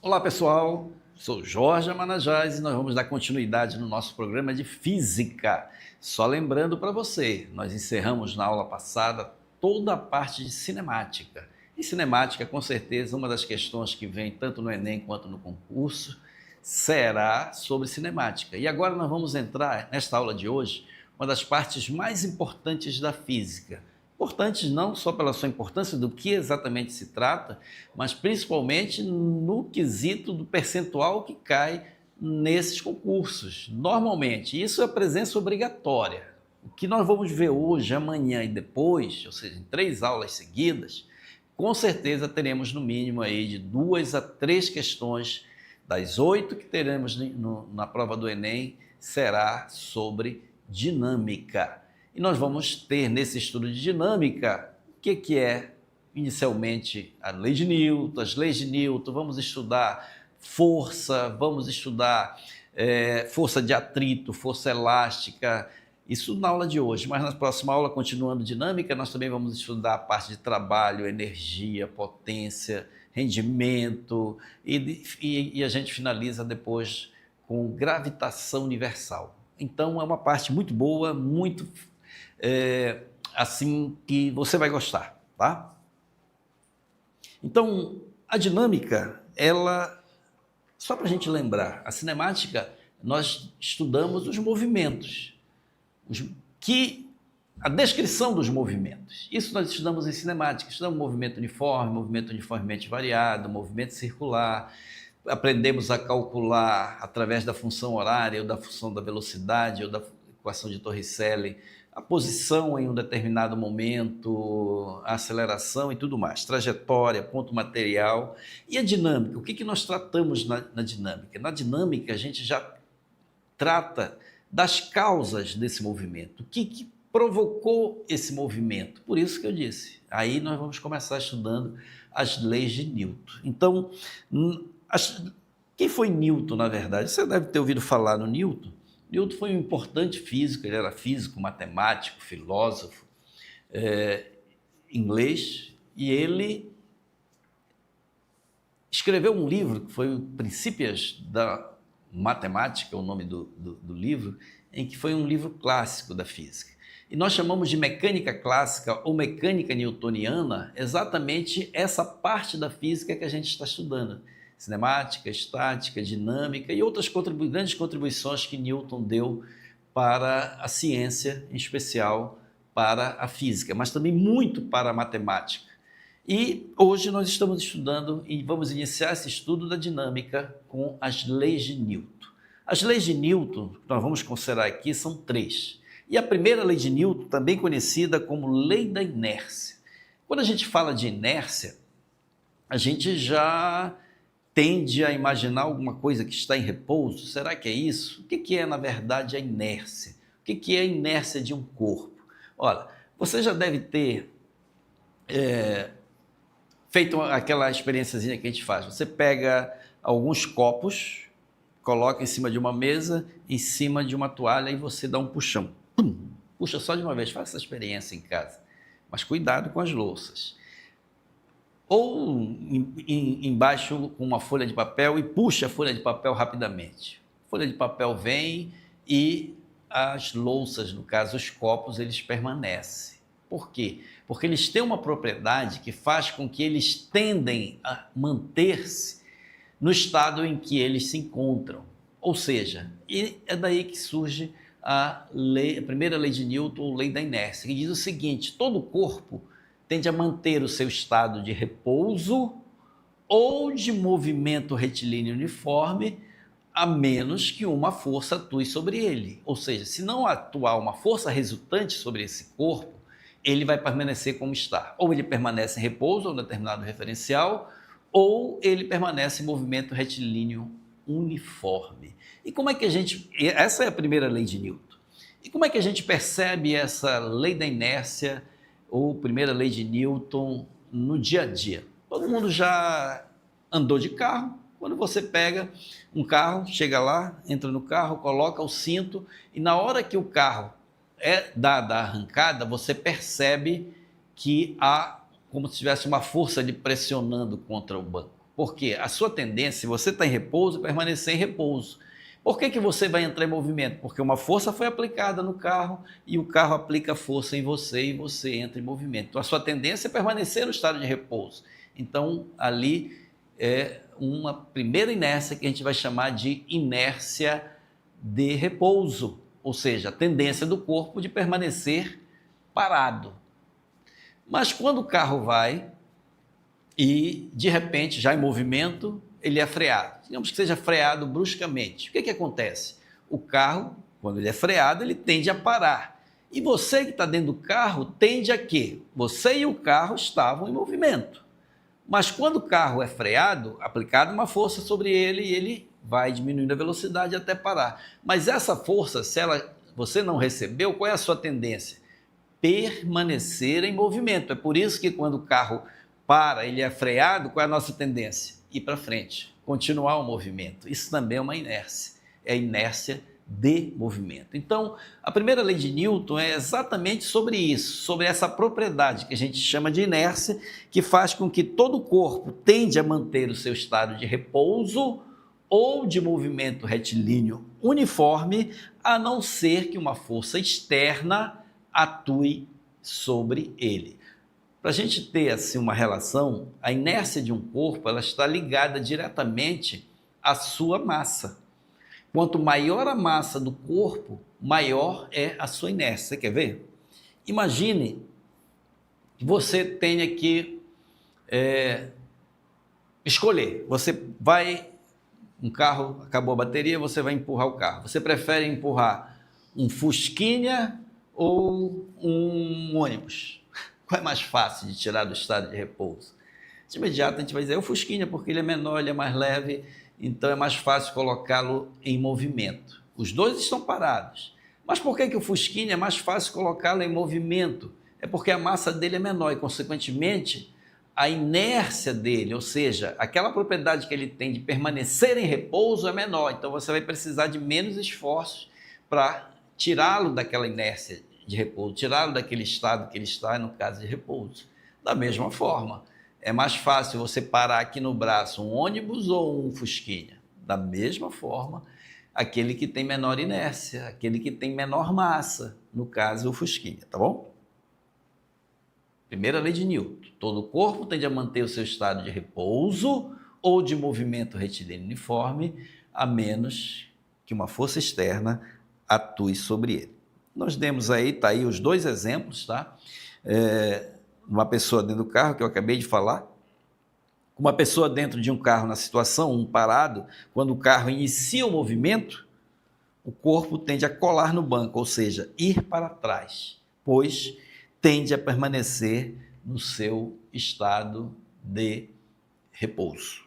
Olá pessoal, sou Jorge Amanajás e nós vamos dar continuidade no nosso programa de Física. Só lembrando para você, nós encerramos na aula passada toda a parte de cinemática. E cinemática, com certeza, uma das questões que vem tanto no Enem quanto no concurso será sobre cinemática. E agora nós vamos entrar, nesta aula de hoje, uma das partes mais importantes da física. Importantes não só pela sua importância do que exatamente se trata, mas principalmente no quesito do percentual que cai nesses concursos. Normalmente, isso é a presença obrigatória. O que nós vamos ver hoje, amanhã e depois, ou seja, em 3 aulas seguidas, com certeza teremos no mínimo aí de 2 a 3 questões das 8 que teremos na prova do Enem, será sobre dinâmica. E nós vamos ter nesse estudo de dinâmica o que é inicialmente a lei de Newton, as leis de Newton, vamos estudar força, vamos estudar força de atrito, força elástica, isso na aula de hoje, mas na próxima aula, continuando dinâmica, nós também vamos estudar a parte de trabalho, energia, potência, rendimento e a gente finaliza depois com gravitação universal. Então é uma parte muito boa, muito assim que você vai gostar, tá? Então, a dinâmica, ela, só para a gente lembrar, a cinemática, nós estudamos os movimentos, a descrição dos movimentos. Isso nós estudamos em cinemática, estudamos movimento uniforme, movimento uniformemente variado, movimento circular, aprendemos a calcular através da função horária ou da função da velocidade ou da equação de Torricelli, a posição em um determinado momento, a aceleração e tudo mais, trajetória, ponto material e a dinâmica. O que nós tratamos na dinâmica? Na dinâmica, a gente já trata das causas desse movimento, o que provocou esse movimento. Por isso que eu disse, aí nós vamos começar estudando as leis de Newton. Então, quem foi Newton, na verdade? Você deve ter ouvido falar no Newton. Newton foi um importante físico, ele era físico, matemático, filósofo, inglês, e ele escreveu um livro que foi o Princípios da Matemática, o nome do livro, em que foi um livro clássico da física. E nós chamamos de mecânica clássica ou mecânica newtoniana exatamente essa parte da física que a gente está estudando. Cinemática, estática, dinâmica e outras grandes contribuições que Newton deu para a ciência, em especial para a física, mas também muito para a matemática. E hoje nós estamos estudando e vamos iniciar esse estudo da dinâmica com as leis de Newton. As leis de Newton, que nós vamos considerar aqui, são 3. E a primeira lei de Newton, também conhecida como lei da inércia. Quando a gente fala de inércia, a gente já tende a imaginar alguma coisa que está em repouso. Será que é isso? O que é, na verdade, a inércia? O que é a inércia de um corpo? Olha, você já deve ter feito aquela experiênciazinha que a gente faz. Você pega alguns copos, coloca em cima de uma mesa, em cima de uma toalha e você dá um puxão. Pum! Puxa só de uma vez, faça essa experiência em casa. Mas cuidado com as louças. Ou embaixo com uma folha de papel e puxa a folha de papel rapidamente. A folha de papel vem e as louças, no caso os copos, eles permanecem. Por quê? Porque eles têm uma propriedade que faz com que eles tendem a manter-se no estado em que eles se encontram. Ou seja, é daí que surge a primeira lei de Newton, ou lei da inércia, que diz o seguinte: todo corpo tende a manter o seu estado de repouso ou de movimento retilíneo uniforme, a menos que uma força atue sobre ele. Ou seja, se não atuar uma força resultante sobre esse corpo, ele vai permanecer como está. Ou ele permanece em repouso, ou um determinado referencial, ou ele permanece em movimento retilíneo uniforme. E como é que a gente... Essa é a primeira lei de Newton. E como é que a gente percebe essa lei da inércia ou primeira lei de Newton no dia a dia? Todo mundo já andou de carro. Quando você pega um carro, chega lá, entra no carro, coloca o cinto e na hora que o carro é dada a arrancada, você percebe que há como se tivesse uma força ali pressionando contra o banco. Porque a sua tendência, se você está em repouso, é permanecer em repouso. Por que você vai entrar em movimento? Porque uma força foi aplicada no carro e o carro aplica força em você e você entra em movimento. Então, a sua tendência é permanecer no estado de repouso. Então, ali é uma primeira inércia que a gente vai chamar de inércia de repouso, ou seja, a tendência do corpo de permanecer parado. Mas quando o carro vai e, de repente, já em movimento, ele é freado. Digamos que seja freado bruscamente. O que acontece? O carro, quando ele é freado, ele tende a parar. E você que está dentro do carro tende a quê? Você e o carro estavam em movimento. Mas quando o carro é freado, aplicada uma força sobre ele e ele vai diminuindo a velocidade até parar. Mas essa força, se você não recebeu, qual é a sua tendência? Permanecer em movimento. É por isso que quando o carro para, ele é freado, qual é a nossa tendência? Ir para frente, continuar o movimento. Isso também é uma inércia, é a inércia de movimento. Então, a primeira lei de Newton é exatamente sobre isso, sobre essa propriedade que a gente chama de inércia, que faz com que todo o corpo tende a manter o seu estado de repouso ou de movimento retilíneo uniforme, a não ser que uma força externa atue sobre ele. Para a gente ter assim uma relação, a inércia de um corpo ela está ligada diretamente à sua massa. Quanto maior a massa do corpo, maior é a sua inércia. Você quer ver? Imagine que você tenha que escolher. Você vai, um carro, acabou a bateria, você vai empurrar o carro. Você prefere empurrar um Fusquinha ou um ônibus? Qual é mais fácil de tirar do estado de repouso? De imediato a gente vai dizer o Fusquinha, porque ele é menor, ele é mais leve, então é mais fácil colocá-lo em movimento. Os dois estão parados. Mas por que o Fusquinha é mais fácil colocá-lo em movimento? É porque a massa dele é menor e, consequentemente, a inércia dele, ou seja, aquela propriedade que ele tem de permanecer em repouso é menor. Então você vai precisar de menos esforços para tirá-lo daquela inércia de repouso, tirá-lo daquele estado que ele está, no caso de repouso. Da mesma forma, é mais fácil você parar aqui no braço um ônibus ou um Fusquinha? Da mesma forma, aquele que tem menor inércia, aquele que tem menor massa, no caso o Fusquinha, tá bom? Primeira lei de Newton, todo o corpo tende a manter o seu estado de repouso ou de movimento retilíneo uniforme, a menos que uma força externa atue sobre ele. Nós demos aí, tá aí os dois exemplos, tá? Uma pessoa dentro do carro, que eu acabei de falar, uma pessoa dentro de um carro na situação, um parado, quando o carro inicia o movimento, o corpo tende a colar no banco, ou seja, ir para trás, pois tende a permanecer no seu estado de repouso.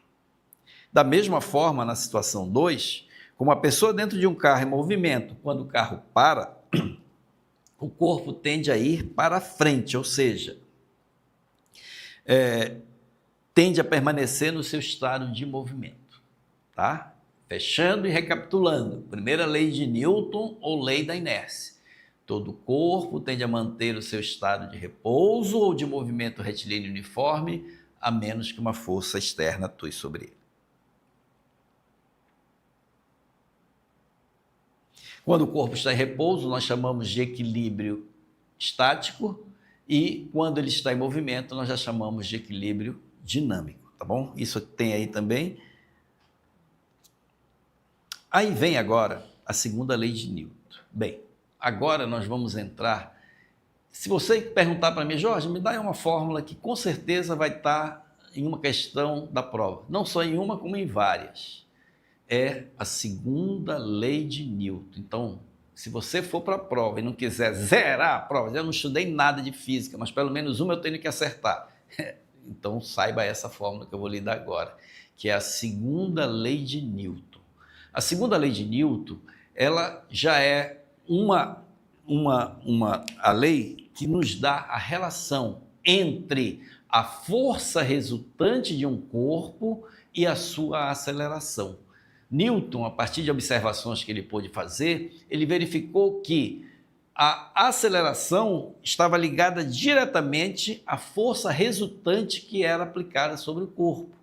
Da mesma forma, na situação 2, como a pessoa dentro de um carro em movimento, quando o carro para, o corpo tende a ir para frente, ou seja, tende a permanecer no seu estado de movimento, tá? Fechando e recapitulando, primeira lei de Newton ou lei da inércia. Todo corpo tende a manter o seu estado de repouso ou de movimento retilíneo uniforme, a menos que uma força externa atue sobre ele. Quando o corpo está em repouso, nós chamamos de equilíbrio estático, e quando ele está em movimento, nós já chamamos de equilíbrio dinâmico, tá bom? Isso tem aí também. Aí vem agora a segunda lei de Newton. Bem, agora nós vamos entrar. Se você perguntar para mim, Jorge, me dá uma fórmula que com certeza vai estar em uma questão da prova. Não só em uma, como em várias. É a segunda lei de Newton. Então, se você for para a prova e não quiser zerar a prova, eu não estudei nada de física, mas pelo menos uma eu tenho que acertar. Então, saiba essa fórmula que eu vou lhe dar agora, que é a segunda lei de Newton. A segunda lei de Newton, ela já é a lei que nos dá a relação entre a força resultante de um corpo e a sua aceleração. Newton, a partir de observações que ele pôde fazer, ele verificou que a aceleração estava ligada diretamente à força resultante que era aplicada sobre o corpo.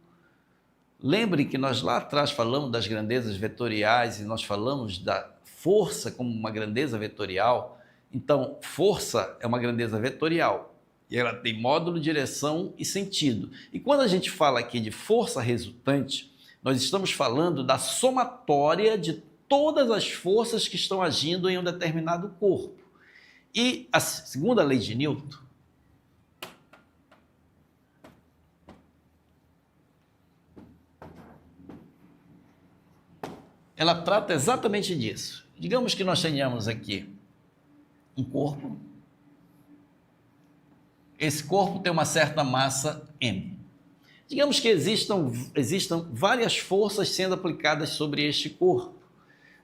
Lembre que nós lá atrás falamos das grandezas vetoriais e nós falamos da força como uma grandeza vetorial. Então, força é uma grandeza vetorial e ela tem módulo, direção e sentido. E quando a gente fala aqui de força resultante, nós estamos falando da somatória de todas as forças que estão agindo em um determinado corpo. E a segunda lei de Newton, ela trata exatamente disso. Digamos que nós tenhamos aqui um corpo. Esse corpo tem uma certa massa m. Digamos que existam várias forças sendo aplicadas sobre este corpo.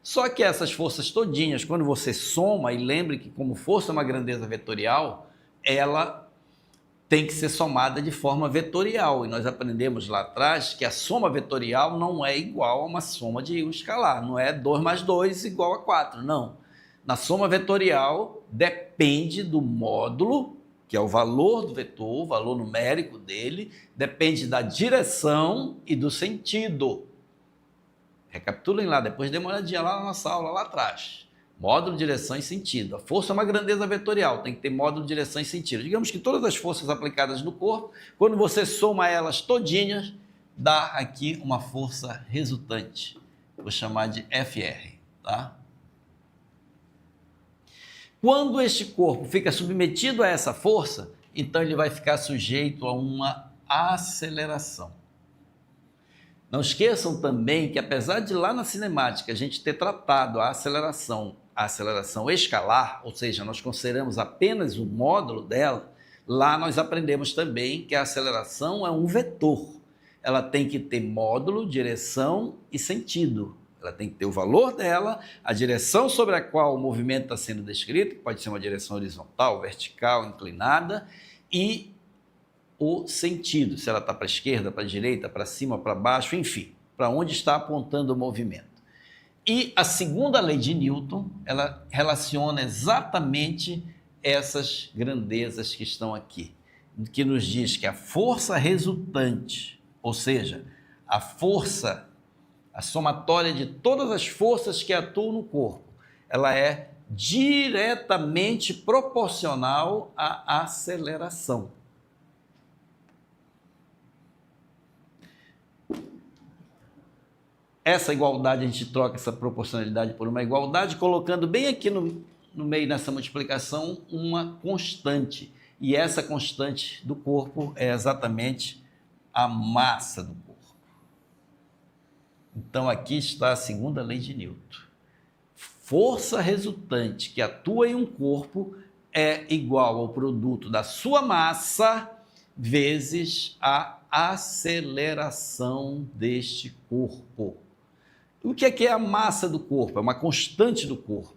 Só que essas forças todinhas, quando você soma, e lembre que como força é uma grandeza vetorial, ela tem que ser somada de forma vetorial. E nós aprendemos lá atrás que a soma vetorial não é igual a uma soma de um escalar. Não é 2 mais 2 igual a 4, não. Na soma vetorial, depende do módulo, que é o valor do vetor, o valor numérico dele, depende da direção e do sentido. Recapitulem lá, depois dê uma olhadinha lá na nossa aula lá atrás. Módulo, direção e sentido. A força é uma grandeza vetorial, tem que ter módulo, direção e sentido. Digamos que todas as forças aplicadas no corpo, quando você soma elas todinhas, dá aqui uma força resultante. Vou chamar de FR, tá? Quando este corpo fica submetido a essa força, então ele vai ficar sujeito a uma aceleração. Não esqueçam também que, apesar de lá na cinemática a gente ter tratado a aceleração escalar, ou seja, nós consideramos apenas o módulo dela, lá nós aprendemos também que a aceleração é um vetor. Ela tem que ter módulo, direção e sentido. Ela tem que ter o valor dela, a direção sobre a qual o movimento está sendo descrito, que pode ser uma direção horizontal, vertical, inclinada, e o sentido, se ela está para a esquerda, para a direita, para cima, para baixo, enfim, para onde está apontando o movimento. E a segunda lei de Newton, ela relaciona exatamente essas grandezas que estão aqui, que nos diz que a força resultante, ou seja, a força, a somatória de todas as forças que atuam no corpo, ela é diretamente proporcional à aceleração. Essa igualdade, a gente troca essa proporcionalidade por uma igualdade, colocando bem aqui no meio dessa multiplicação uma constante. E essa constante do corpo é exatamente a massa do corpo. Então aqui está a segunda lei de Newton. Força resultante que atua em um corpo é igual ao produto da sua massa vezes a aceleração deste corpo. O que é a massa do corpo? É uma constante do corpo.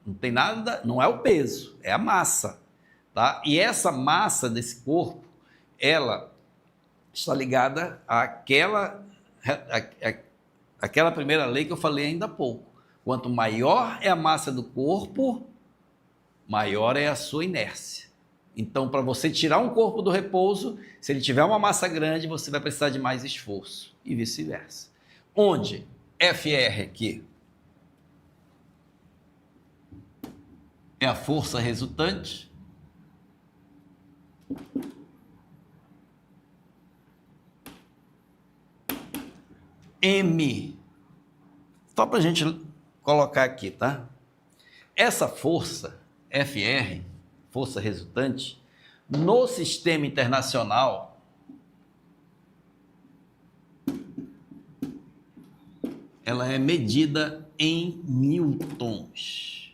Não tem nada, não é o peso, é a massa, tá? E essa massa desse corpo, ela está ligada àquela primeira lei que eu falei ainda há pouco. Quanto maior é a massa do corpo, maior é a sua inércia. Então, para você tirar um corpo do repouso, se ele tiver uma massa grande, você vai precisar de mais esforço e vice-versa. Onde FR aqui é a força resultante, M, só para a gente colocar aqui, tá? Essa força, FR, força resultante, no sistema internacional, ela é medida em newtons.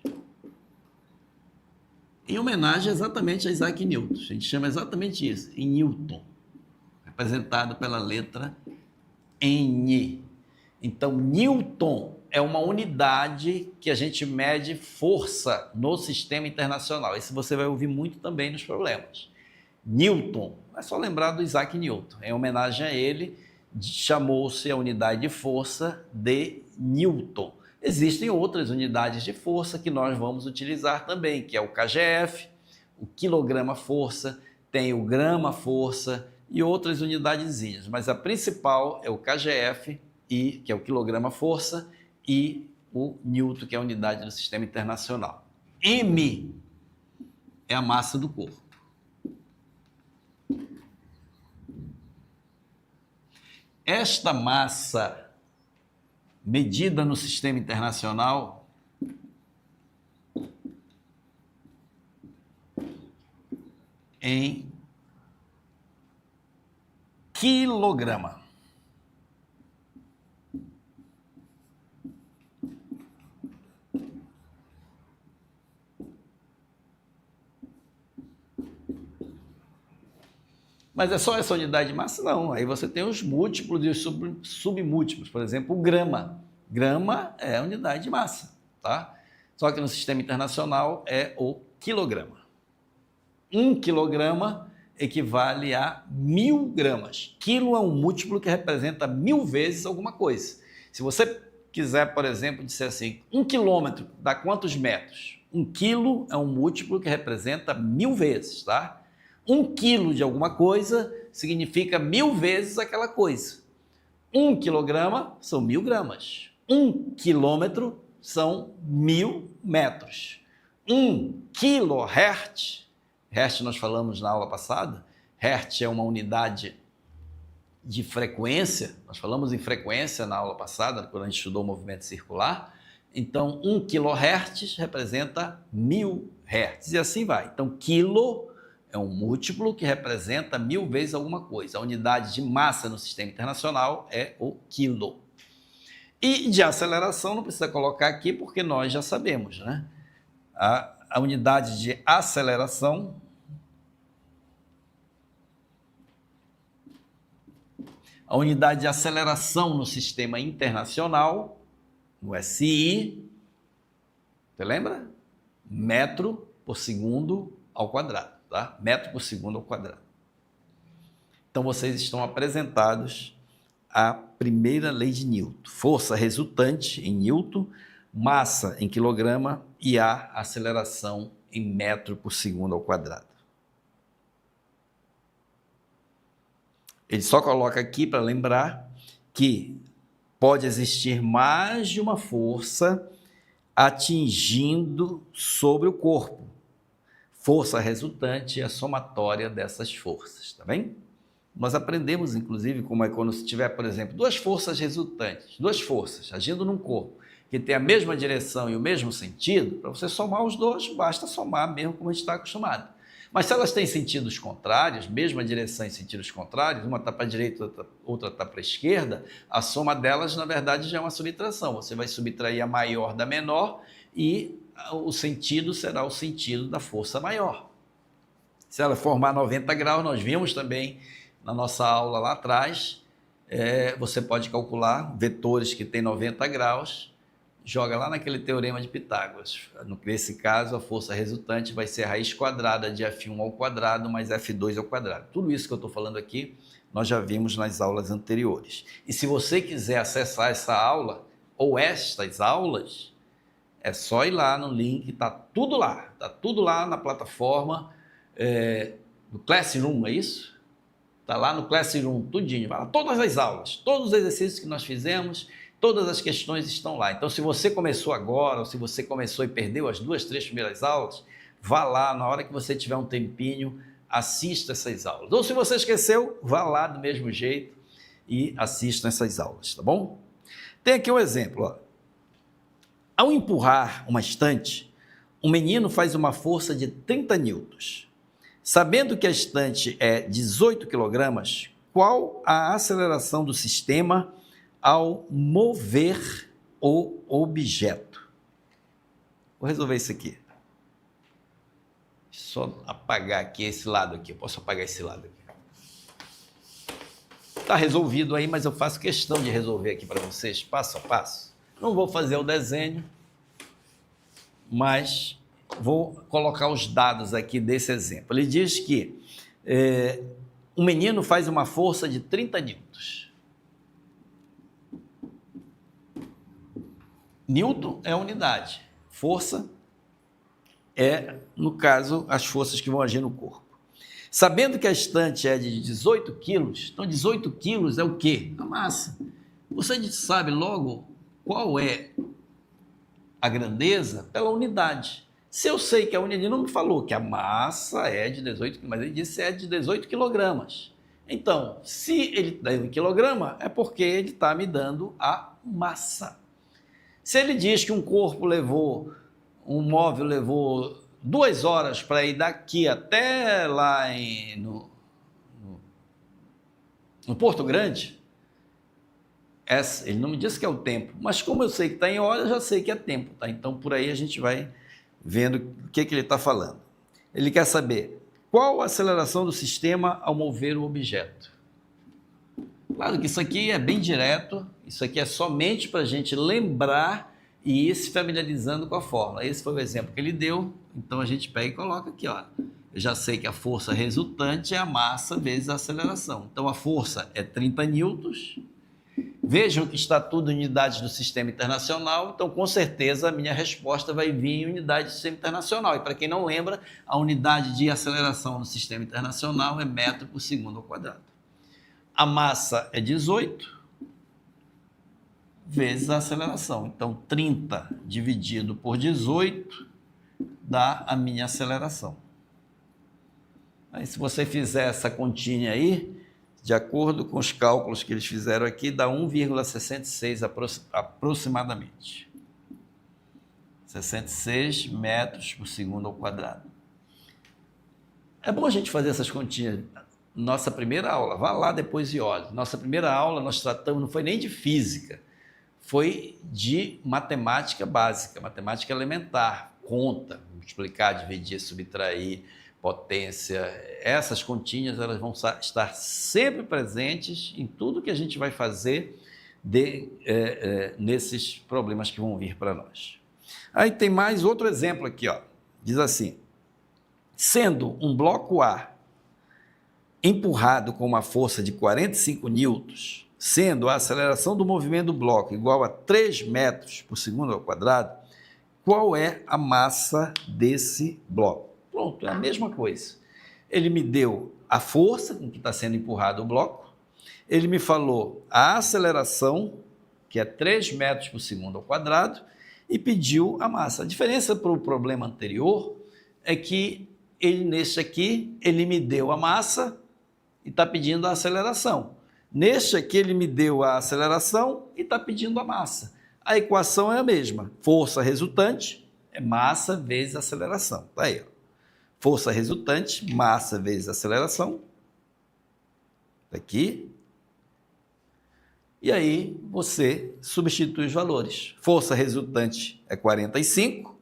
Em homenagem exatamente a Isaac Newton. A gente chama exatamente isso, em newton, representado pela letra N. Então, newton é uma unidade que a gente mede força no sistema internacional. Isso você vai ouvir muito também nos problemas. Newton, é só lembrar do Isaac Newton. Em homenagem a ele, chamou-se a unidade de força de Newton. Existem outras unidades de força que nós vamos utilizar também, que é o kgf, o quilograma-força, tem o grama-força e outras unidadezinhas, mas a principal é o kgf, que é o quilograma-força, e o newton, que é a unidade do sistema internacional. M é a massa do corpo. Esta massa medida no sistema internacional em quilograma. Mas é só essa unidade de massa? Não. Aí você tem os múltiplos e os submúltiplos. Por exemplo, o grama. Grama é a unidade de massa, tá? Só que no sistema internacional é o quilograma. 1 quilograma equivale a 1000 gramas. Quilo é um múltiplo que representa 1000 vezes alguma coisa. Se você quiser, por exemplo, dizer assim, 1 quilômetro dá quantos metros? 1 quilo é um múltiplo que representa 1000 vezes, tá? 1 quilo de alguma coisa significa 1000 vezes aquela coisa. 1 quilograma são 1000 gramas. 1 quilômetro são 1000 metros. 1 kilohertz, hertz nós falamos na aula passada, hertz é uma unidade de frequência, nós falamos em frequência na aula passada, quando a gente estudou o movimento circular, então 1 kilohertz representa 1000 hertz, e assim vai. Então, quilo é um múltiplo que representa 1000 vezes alguma coisa. A unidade de massa no sistema internacional é o quilo. E de aceleração não precisa colocar aqui, porque nós já sabemos, né? A unidade de aceleração no sistema internacional, no SI, você lembra? Metro por segundo ao quadrado. Tá? Metro por segundo ao quadrado. Então, vocês estão apresentados à primeira lei de Newton. Força resultante em Newton, massa em quilograma e a aceleração em metro por segundo ao quadrado. Ele só coloca aqui para lembrar que pode existir mais de uma força atingindo sobre o corpo. Força resultante é a somatória dessas forças, tá bem? Nós aprendemos, inclusive, como é quando se tiver, por exemplo, duas forças resultantes, duas forças agindo num corpo, que tem a mesma direção e o mesmo sentido, para você somar os dois, basta somar mesmo como a gente está acostumado. Mas se elas têm sentidos contrários, mesma direção em sentidos contrários, uma está para a direita, outra está para a esquerda, a soma delas, na verdade, já é uma subtração. Você vai subtrair a maior da menor e o sentido será o sentido da força maior. Se ela formar 90 graus, nós vimos também na nossa aula lá atrás, você pode calcular vetores que têm 90 graus, joga lá naquele teorema de Pitágoras. Nesse caso, a força resultante vai ser a raiz quadrada de F1 ao quadrado mais F2 ao quadrado. Tudo isso que eu estou falando aqui, nós já vimos nas aulas anteriores. E se você quiser acessar essa aula, ou estas aulas, é só ir lá no link, está tudo lá na plataforma do Classroom, é isso? Está lá no Classroom, tudinho, vai lá, todas as aulas, todos os exercícios que nós fizemos, todas as questões estão lá. Então, se você começou agora, ou se você começou e perdeu as 2, 3 primeiras aulas, vá lá, na hora que você tiver um tempinho, assista essas aulas. Ou se você esqueceu, vá lá do mesmo jeito e assista essas aulas, tá bom? Tem aqui um exemplo, ó. Ao empurrar uma estante, um menino faz uma força de 30 newtons. Sabendo que a estante é 18 quilogramas, qual a aceleração do sistema ao mover o objeto? Vou resolver isso aqui. Só apagar aqui esse lado aqui. Eu posso apagar esse lado aqui. Está resolvido aí, mas eu faço questão de resolver aqui para vocês, passo a passo. Não vou fazer o desenho, mas vou colocar os dados aqui desse exemplo. Ele diz que um menino faz uma força de 30 newtons. Newton é a unidade. Força é, no caso, as forças que vão agir no corpo. Sabendo que a estante é de 18 quilos, então 18 quilos é o quê? A massa. Você sabe logo qual é a grandeza pela unidade. Se eu sei que a unidade, ele não me falou que a massa é de 18 quilos, mas ele disse que é de 18 quilogramas. Então, se ele dá 1 quilograma, é porque ele está me dando a massa. Se ele diz que um móvel levou 2 horas para ir daqui até lá no Porto Grande, ele não me disse que é o tempo, mas como eu sei que está em hora, eu já sei que é tempo, tá? Então, por aí a gente vai vendo o que ele está falando. Ele quer saber qual a aceleração do sistema ao mover o objeto. Claro que isso aqui é bem direto, isso aqui é somente para a gente lembrar e ir se familiarizando com a fórmula. Esse foi o exemplo que ele deu, então a gente pega e coloca aqui, ó. Eu já sei que a força resultante é a massa vezes a aceleração. Então a força é 30 newtons. Vejam que está tudo em unidades do sistema internacional, então com certeza a minha resposta vai vir em unidade do sistema internacional. E para quem não lembra, a unidade de aceleração no sistema internacional é metro por segundo ao quadrado. A massa é 18 vezes a aceleração. Então 30 dividido por 18 dá a minha aceleração. Aí se você fizer essa continha aí, de acordo com os cálculos que eles fizeram aqui, dá 1,66 aproximadamente. 66 metros por segundo ao quadrado. É bom a gente fazer essas continhas. Nossa primeira aula, vá lá depois e olhe. Nossa primeira aula nós tratamos, não foi nem de física, foi de matemática básica, matemática elementar, conta, multiplicar, dividir, subtrair, potência. Essas continhas elas vão estar sempre presentes em tudo que a gente vai fazer nesses problemas que vão vir para nós. Aí tem mais outro exemplo aqui, ó. Diz assim: sendo um bloco A empurrado com uma força de 45 newtons, sendo a aceleração do movimento do bloco igual a 3 metros por segundo ao quadrado, qual é a massa desse bloco? Pronto, é a mesma coisa. Ele me deu a força com que está sendo empurrado o bloco, ele me falou a aceleração, que é 3 metros por segundo ao quadrado, e pediu a massa. A diferença para o problema anterior é que neste aqui, ele me deu a massa e está pedindo a aceleração. Neste aqui, ele me deu a aceleração e está pedindo a massa. A equação é a mesma. Força resultante é massa vezes aceleração. Está aí, ó. Força resultante, massa vezes aceleração. Aqui. E aí, você substitui os valores. Força resultante é 45,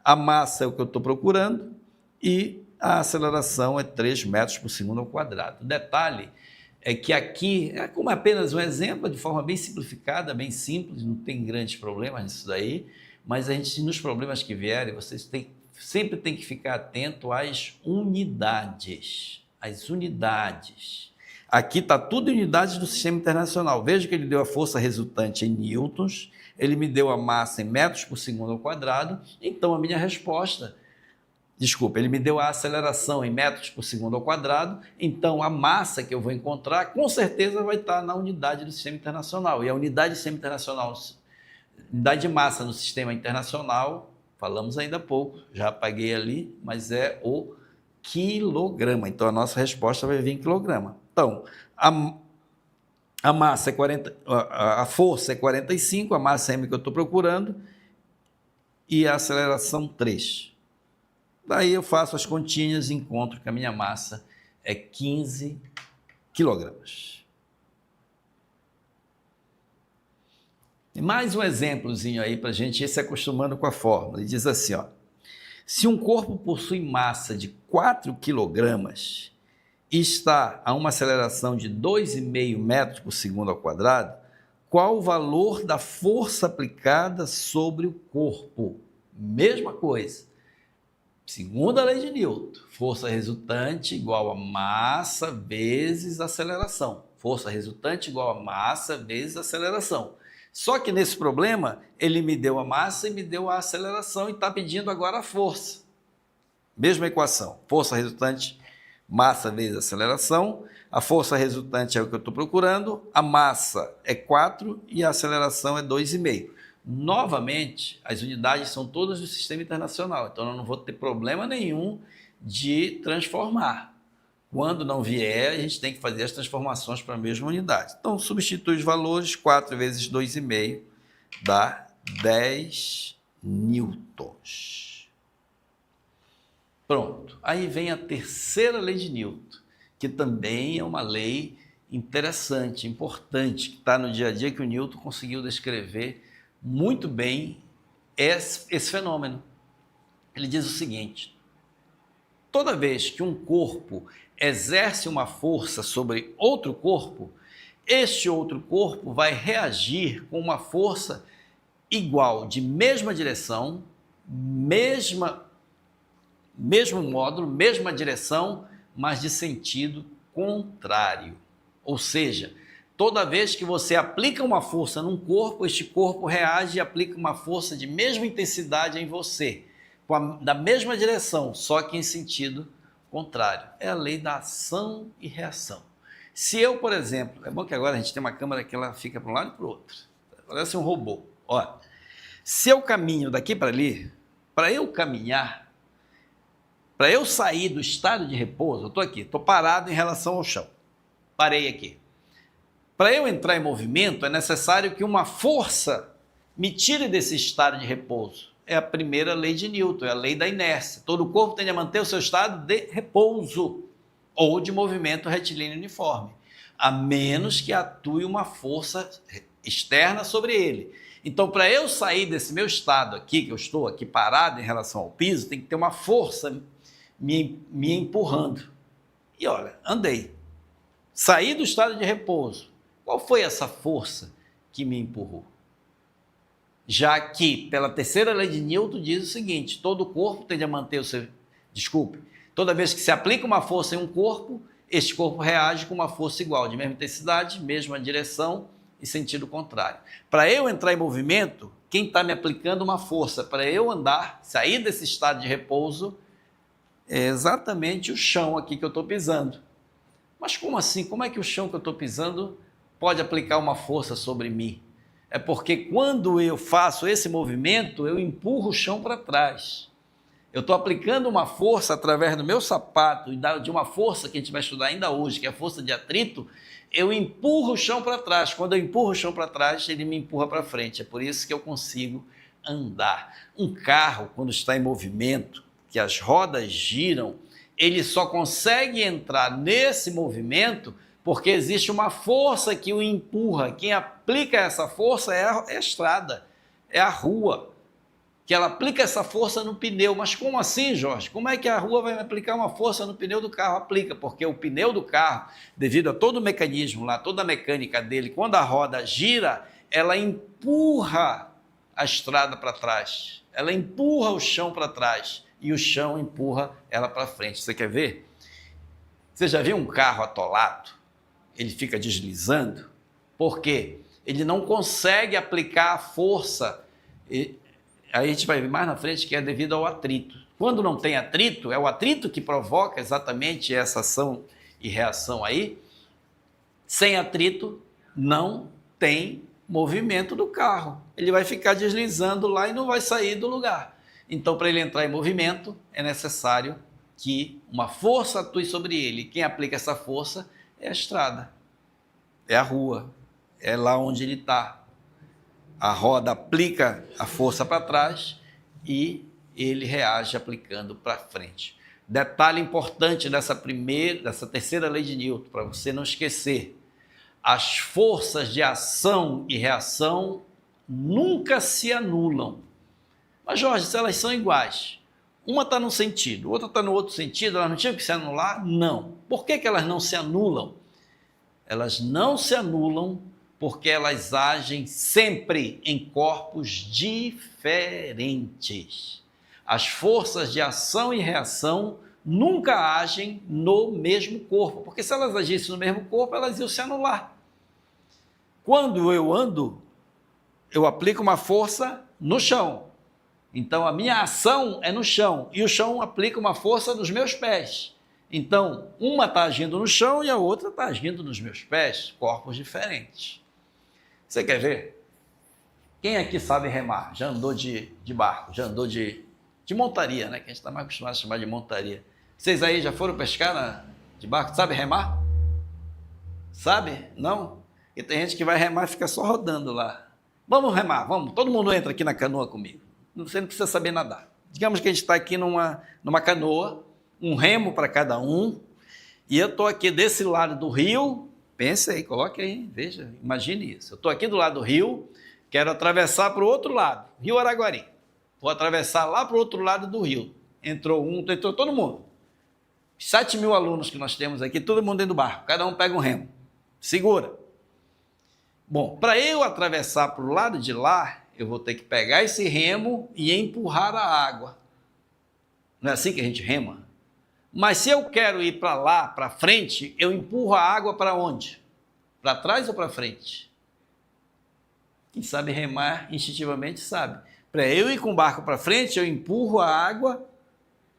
a massa é o que eu estou procurando e a aceleração é 3 metros por segundo ao quadrado. O detalhe é que aqui, como apenas um exemplo, de forma bem simplificada, bem simples, não tem grandes problemas nisso daí, mas a gente, nos problemas que vierem, vocês sempre tem que ficar atento às unidades. As unidades. Aqui está tudo em unidades do sistema internacional. Veja que ele deu a força resultante em newtons, ele me deu a massa em metros por segundo ao quadrado, então a minha resposta... Desculpa, ele me deu a aceleração em metros por segundo ao quadrado, então a massa que eu vou encontrar com certeza vai estar na unidade do sistema internacional. E a unidade do sistema internacional, unidade de massa no sistema internacional, falamos ainda há pouco, já apaguei ali, mas é o quilograma. Então a nossa resposta vai vir em quilograma. Então, a massa é 40, a força é 45, a massa é M que eu estou procurando, e a aceleração 3. Daí eu faço as continhas e encontro que a minha massa é 15 quilogramas. E mais um exemplozinho aí para a gente ir se acostumando com a fórmula. Ele diz assim, ó, se um corpo possui massa de 4 quilogramas e está a uma aceleração de 2,5 metros por segundo ao quadrado, qual o valor da força aplicada sobre o corpo? Mesma coisa. Segundo a lei de Newton, força resultante igual a massa vezes aceleração. Força resultante igual a massa vezes aceleração. Só que nesse problema, ele me deu a massa e me deu a aceleração e está pedindo agora a força. Mesma equação. Força resultante Massa vezes aceleração, a força resultante é o que eu estou procurando, a massa é 4 e a aceleração é 2,5. Novamente, as unidades são todas do sistema internacional, então eu não vou ter problema nenhum de transformar. Quando não vier, a gente tem que fazer as transformações para a mesma unidade. Então, substitui os valores, 4 vezes 2,5 dá 10 newtons. Pronto. Aí vem a terceira lei de Newton, que também é uma lei interessante, importante, que está no dia a dia, que o Newton conseguiu descrever muito bem esse fenômeno. Ele diz o seguinte: toda vez que um corpo exerce uma força sobre outro corpo, este outro corpo vai reagir com uma força igual, de mesma direção, mesmo módulo, mesma direção, mas de sentido contrário. Ou seja, toda vez que você aplica uma força num corpo, este corpo reage e aplica uma força de mesma intensidade em você, da mesma direção, só que em sentido contrário. É a lei da ação e reação. Se eu, por exemplo, é bom que agora a gente tem uma câmera que ela fica para um lado e para o outro, parece um robô. Ó, se eu caminho daqui para ali, para eu caminhar, para eu sair do estado de repouso, eu estou aqui, estou parado em relação ao chão, parei aqui. Para eu entrar em movimento, é necessário que uma força me tire desse estado de repouso. É a primeira lei de Newton, é a lei da inércia. Todo corpo tende a manter o seu estado de repouso ou de movimento retilíneo uniforme, a menos que atue uma força externa sobre ele. Então, para eu sair desse meu estado aqui, que eu estou aqui parado em relação ao piso, tem que ter uma força me empurrando. E olha, andei. Saí do estado de repouso. Qual foi essa força que me empurrou? Já que, pela terceira lei de Newton, diz o seguinte: todo corpo tende a manter o seu... Desculpe. Toda vez que se aplica uma força em um corpo, este corpo reage com uma força igual, de mesma intensidade, mesma direção e sentido contrário. Para eu entrar em movimento, quem está me aplicando uma força para eu andar, sair desse estado de repouso, é exatamente o chão aqui que eu estou pisando. Mas como assim? Como é que o chão que eu estou pisando pode aplicar uma força sobre mim? É porque quando eu faço esse movimento, eu empurro o chão para trás. Eu estou aplicando uma força através do meu sapato e de uma força que a gente vai estudar ainda hoje, que é a força de atrito, eu empurro o chão para trás. Quando eu empurro o chão para trás, ele me empurra para frente. É por isso que eu consigo andar. Um carro, quando está em movimento, que as rodas giram, ele só consegue entrar nesse movimento porque existe uma força que o empurra. Quem aplica essa força é a estrada, é a rua, que ela aplica essa força no pneu. Mas como assim, Jorge? Como é que a rua vai aplicar uma força no pneu do carro? Aplica, porque o pneu do carro, devido a todo o mecanismo lá, toda a mecânica dele, quando a roda gira, ela empurra a estrada para trás, ela empurra o chão para trás e o chão empurra ela para frente. Você quer ver? Você já viu um carro atolado? Ele fica deslizando, porque ele não consegue aplicar a força. Aí a gente vai ver mais na frente que é devido ao atrito. Quando não tem atrito, é o atrito que provoca exatamente essa ação e reação aí. Sem atrito, não tem movimento do carro. Ele vai ficar deslizando lá e não vai sair do lugar. Então, para ele entrar em movimento, é necessário que uma força atue sobre ele. Quem aplica essa força é a estrada, é a rua, é lá onde ele está. A roda aplica a força para trás e ele reage aplicando para frente. Detalhe importante dessa terceira lei de Newton, para você não esquecer: as forças de ação e reação nunca se anulam. Mas, Jorge, se elas são iguais, uma está num sentido, outra está no outro sentido, elas não tinham que se anular? Não. Por que elas não se anulam? Elas não se anulam porque elas agem sempre em corpos diferentes. As forças de ação e reação nunca agem no mesmo corpo, porque se elas agissem no mesmo corpo, elas iam se anular. Quando eu ando, eu aplico uma força no chão. Então, a minha ação é no chão, e o chão aplica uma força nos meus pés. Então, uma está agindo no chão e a outra está agindo nos meus pés, corpos diferentes. Você quer ver? Quem aqui sabe remar? Já andou de barco, já andou de montaria, né? Que a gente está mais acostumado a chamar de montaria. Vocês aí já foram pescar de barco? Sabe remar? Sabe? Não? E tem gente que vai remar e fica só rodando lá. Vamos remar, vamos. Todo mundo entra aqui na canoa comigo. Você não precisa saber nadar. Digamos que a gente está aqui numa canoa, um remo para cada um, e eu estou aqui desse lado do rio. Pense aí, coloque aí, veja, imagine isso. Eu estou aqui do lado do rio, quero atravessar para o outro lado, Rio Araguari. Vou atravessar lá para o outro lado do rio. Entrou todo mundo. 7.000 alunos que nós temos aqui, todo mundo dentro do barco, cada um pega um remo. Segura. Bom, para eu atravessar para o lado de lá, eu vou ter que pegar esse remo e empurrar a água. Não é assim que a gente rema? Mas se eu quero ir para lá, para frente, eu empurro a água para onde? Para trás ou para frente? Quem sabe remar instintivamente sabe. Para eu ir com o barco para frente, eu empurro a água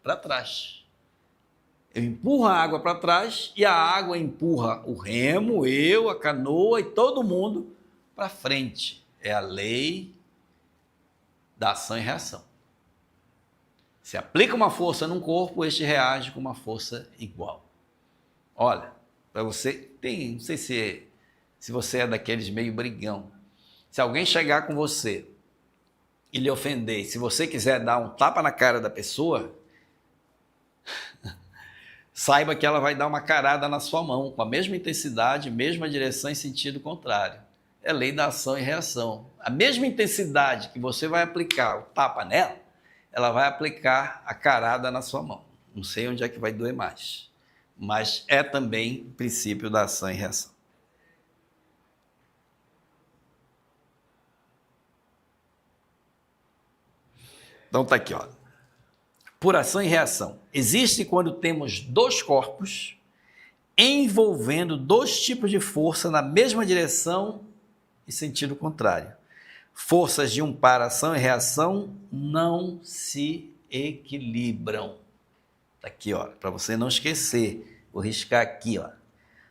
para trás. Eu empurro a água para trás e a água empurra o remo, eu, a canoa e todo mundo para frente. É a lei da ação e reação. Se aplica uma força num corpo, este reage com uma força igual. Olha, para você, não sei se você é daqueles meio brigão. Se alguém chegar com você e lhe ofender, se você quiser dar um tapa na cara da pessoa, saiba que ela vai dar uma carada na sua mão, com a mesma intensidade, mesma direção em sentido contrário. É lei da ação e reação. A mesma intensidade que você vai aplicar o tapa nela, ela vai aplicar a carada na sua mão. Não sei onde é que vai doer mais, mas é também o princípio da ação e reação. Então tá aqui, ó. Por ação e reação. Existe quando temos dois corpos envolvendo dois tipos de força na mesma direção e sentido contrário. Forças de um par, ação e reação, não se equilibram. Tá aqui, ó, para você não esquecer. Vou riscar aqui, ó.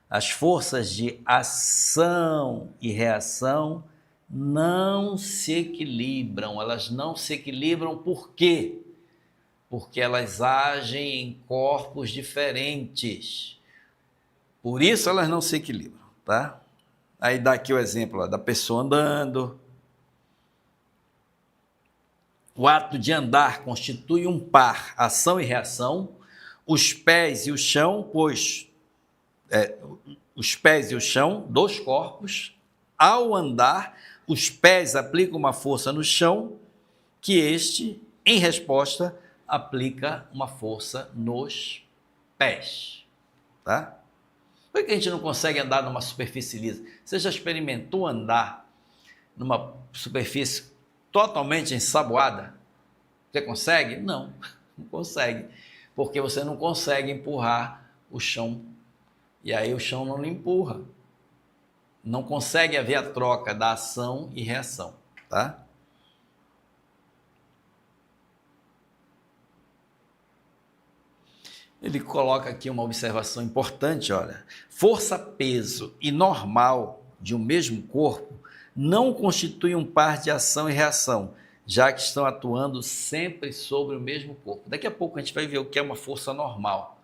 As forças de ação e reação não se equilibram. Elas não se equilibram por quê? Porque elas agem em corpos diferentes. Por isso elas não se equilibram, tá? Aí dá aqui o exemplo ó, da pessoa andando. O ato de andar constitui um par, ação e reação. Os pés e o chão, os pés e o chão, dois corpos, ao andar, os pés aplicam uma força no chão, que este, em resposta, aplica uma força nos pés, tá? Por que a gente não consegue andar numa superfície lisa? Você já experimentou andar numa superfície totalmente ensaboada? Você consegue? Não, não consegue, porque você não consegue empurrar o chão, e aí o chão não lhe empurra. Não consegue haver a troca da ação e reação, tá? Ele coloca aqui uma observação importante, olha. Força-peso e normal de um mesmo corpo não constituem um par de ação e reação, já que estão atuando sempre sobre o mesmo corpo. Daqui a pouco a gente vai ver o que é uma força normal,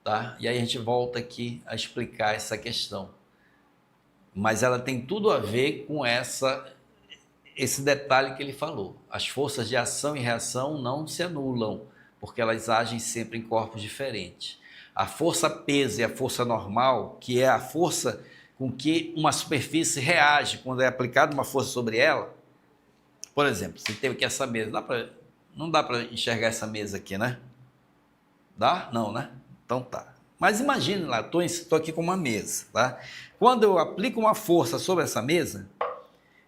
tá? E aí a gente volta aqui a explicar essa questão. Mas ela tem tudo a ver com esse detalhe que ele falou. As forças de ação e reação não se anulam, porque elas agem sempre em corpos diferentes. A força peso e a força normal, que é a força com que uma superfície reage quando é aplicada uma força sobre ela. Por exemplo, você teve aqui essa mesa, não dá para enxergar essa mesa aqui, né? Dá? Não, né? Então tá. Mas imagine lá, estou aqui com uma mesa, tá? Quando eu aplico uma força sobre essa mesa,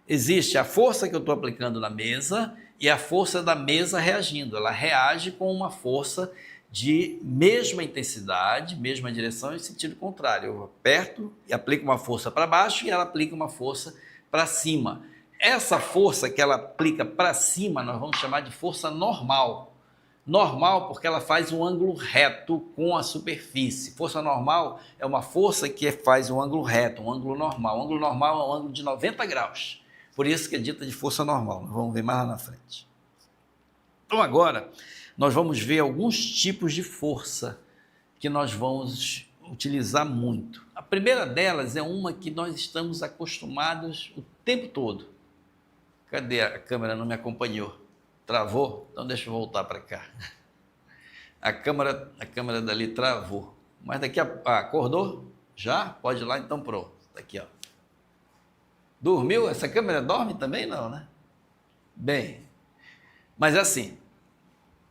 existe a força que eu estou aplicando na mesa e a força da mesa reagindo. Ela reage com uma força de mesma intensidade, mesma direção e sentido contrário. Eu aperto e aplico uma força para baixo e ela aplica uma força para cima. Essa força que ela aplica para cima, nós vamos chamar de força normal. Normal, porque ela faz um ângulo reto com a superfície. Força normal é uma força que faz um ângulo reto, um ângulo normal. O ângulo normal é um ângulo de 90 graus. Por isso que é dita de força normal. Nós vamos ver mais lá na frente. Então agora, nós vamos ver alguns tipos de força que nós vamos utilizar muito. A primeira delas é uma que nós estamos acostumados o tempo todo. Cadê a câmera? Não me acompanhou. Travou? Então deixa eu voltar para cá. A câmera dali travou. Mas daqui acordou? Já? Pode ir lá, então pronto. Aqui, ó. Dormiu? Essa câmera dorme também? Não, né? Bem, mas assim,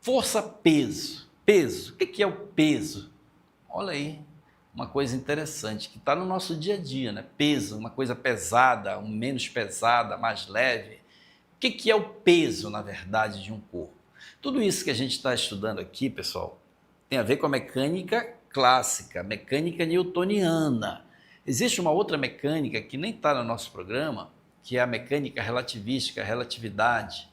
força-peso. Peso. O que é o peso? Olha aí, uma coisa interessante que está no nosso dia a dia, né? Peso, uma coisa pesada, um menos pesada, mais leve. O que é o peso, na verdade, de um corpo? Tudo isso que a gente está estudando aqui, pessoal, tem a ver com a mecânica clássica, mecânica newtoniana. Existe uma outra mecânica que nem está no nosso programa, que é a mecânica relativística, a relatividade.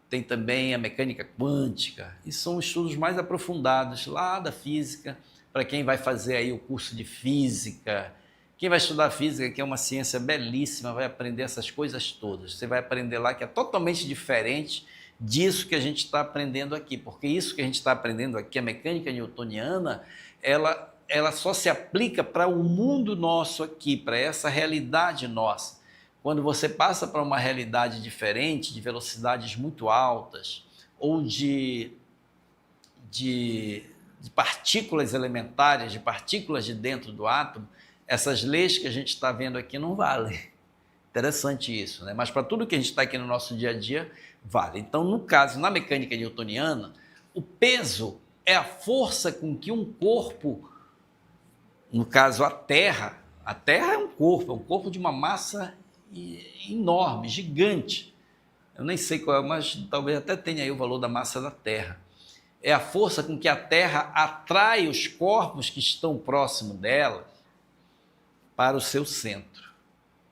Tem também a mecânica quântica. E são estudos mais aprofundados lá da física, para quem vai fazer aí o curso de física. Quem vai estudar física, que é uma ciência belíssima, vai aprender essas coisas todas. Você vai aprender lá que é totalmente diferente disso que a gente está aprendendo aqui, porque isso que a gente está aprendendo aqui, a mecânica newtoniana, ela só se aplica para o mundo nosso aqui, para essa realidade nossa. Quando você passa para uma realidade diferente, de velocidades muito altas, ou de partículas elementares, de partículas de dentro do átomo, essas leis que a gente está vendo aqui não valem. Interessante isso, né? Mas para tudo que a gente está aqui no nosso dia a dia, vale. Então, no caso, na mecânica newtoniana, o peso é a força com que um corpo, no caso a Terra é um corpo de uma massa enorme, gigante. Eu nem sei qual é, mas talvez até tenha aí o valor da massa da Terra. É a força com que a Terra atrai os corpos que estão próximo dela para o seu centro.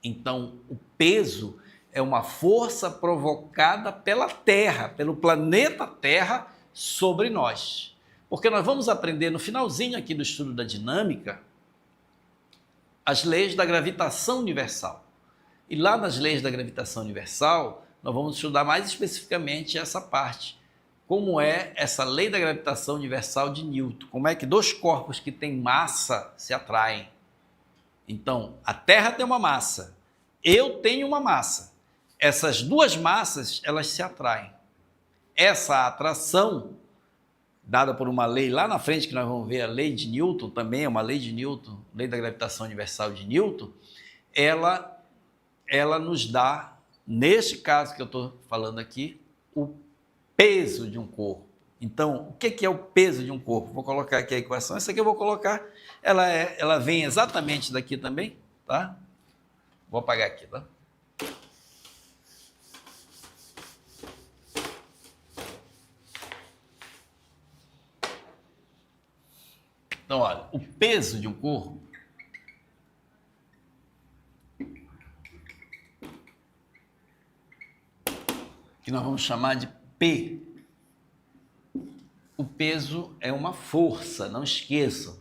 Então, o peso é uma força provocada pela Terra, pelo planeta Terra sobre nós. Porque nós vamos aprender no finalzinho aqui do estudo da dinâmica as leis da gravitação universal. E lá nas leis da gravitação universal, nós vamos estudar mais especificamente essa parte. Como é essa lei da gravitação universal de Newton? Como é que dois corpos que têm massa se atraem? Então, a Terra tem uma massa, eu tenho uma massa. Essas duas massas, elas se atraem. Essa atração, dada por uma lei lá na frente, que nós vamos ver, a lei de Newton, também é uma lei de Newton, lei da gravitação universal de Newton, ela nos dá, neste caso que eu estou falando aqui, o peso de um corpo. Então, o que é o peso de um corpo? Vou colocar aqui a equação. Essa aqui eu vou colocar, ela vem exatamente daqui também, tá? Vou apagar aqui, tá? Então, olha, o peso de um corpo que nós vamos chamar de P. O peso é uma força, não esqueçam.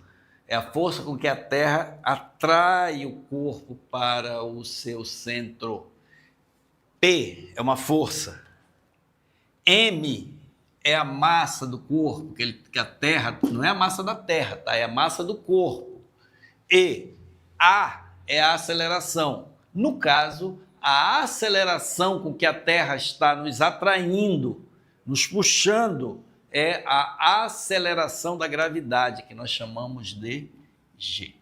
É a força com que a Terra atrai o corpo para o seu centro. P é uma força. M é a massa do corpo, que a Terra, não é a massa da Terra, tá? É a massa do corpo. E A é a aceleração. No caso, a aceleração com que a Terra está nos atraindo, nos puxando, é a aceleração da gravidade, que nós chamamos de G.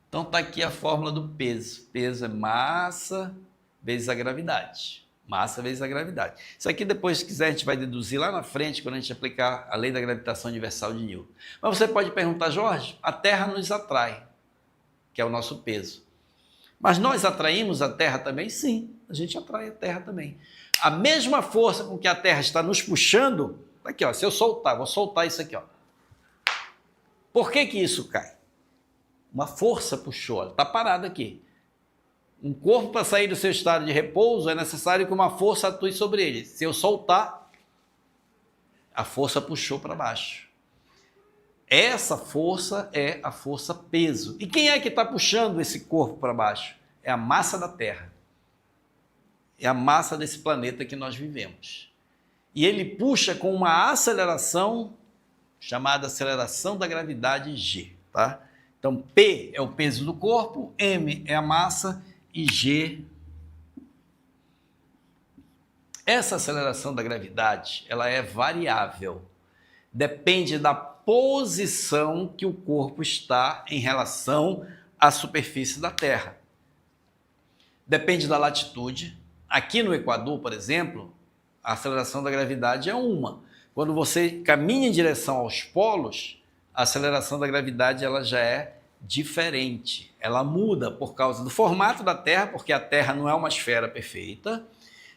Então está aqui a fórmula do peso. Peso é massa vezes a gravidade. Massa vezes a gravidade. Isso aqui depois, se quiser, a gente vai deduzir lá na frente, quando a gente aplicar a lei da gravitação universal de Newton. Mas você pode perguntar, Jorge, a Terra nos atrai, que é o nosso peso. Mas nós atraímos a Terra também? Sim, a gente atrai a Terra também. A mesma força com que a Terra está nos puxando, aqui ó, se eu soltar, vou soltar isso aqui ó. Por que isso cai? Uma força puxou, ela está parada aqui. Um corpo para sair do seu estado de repouso é necessário que uma força atue sobre ele. Se eu soltar, A força puxou para baixo. Essa força é a força peso. E quem é que está puxando esse corpo para baixo? É a massa da Terra. É a massa desse planeta que nós vivemos. E ele puxa com uma aceleração chamada aceleração da gravidade G, tá? Então, P é o peso do corpo, M é a massa e G. Essa aceleração da gravidade, ela é variável. Depende da posição que o corpo está em relação à superfície da Terra. Depende da latitude. Aqui no Equador, por exemplo, a aceleração da gravidade é uma. Quando você caminha em direção aos polos, a aceleração da gravidade ela já é diferente. Ela muda por causa do formato da Terra, porque a Terra não é uma esfera perfeita.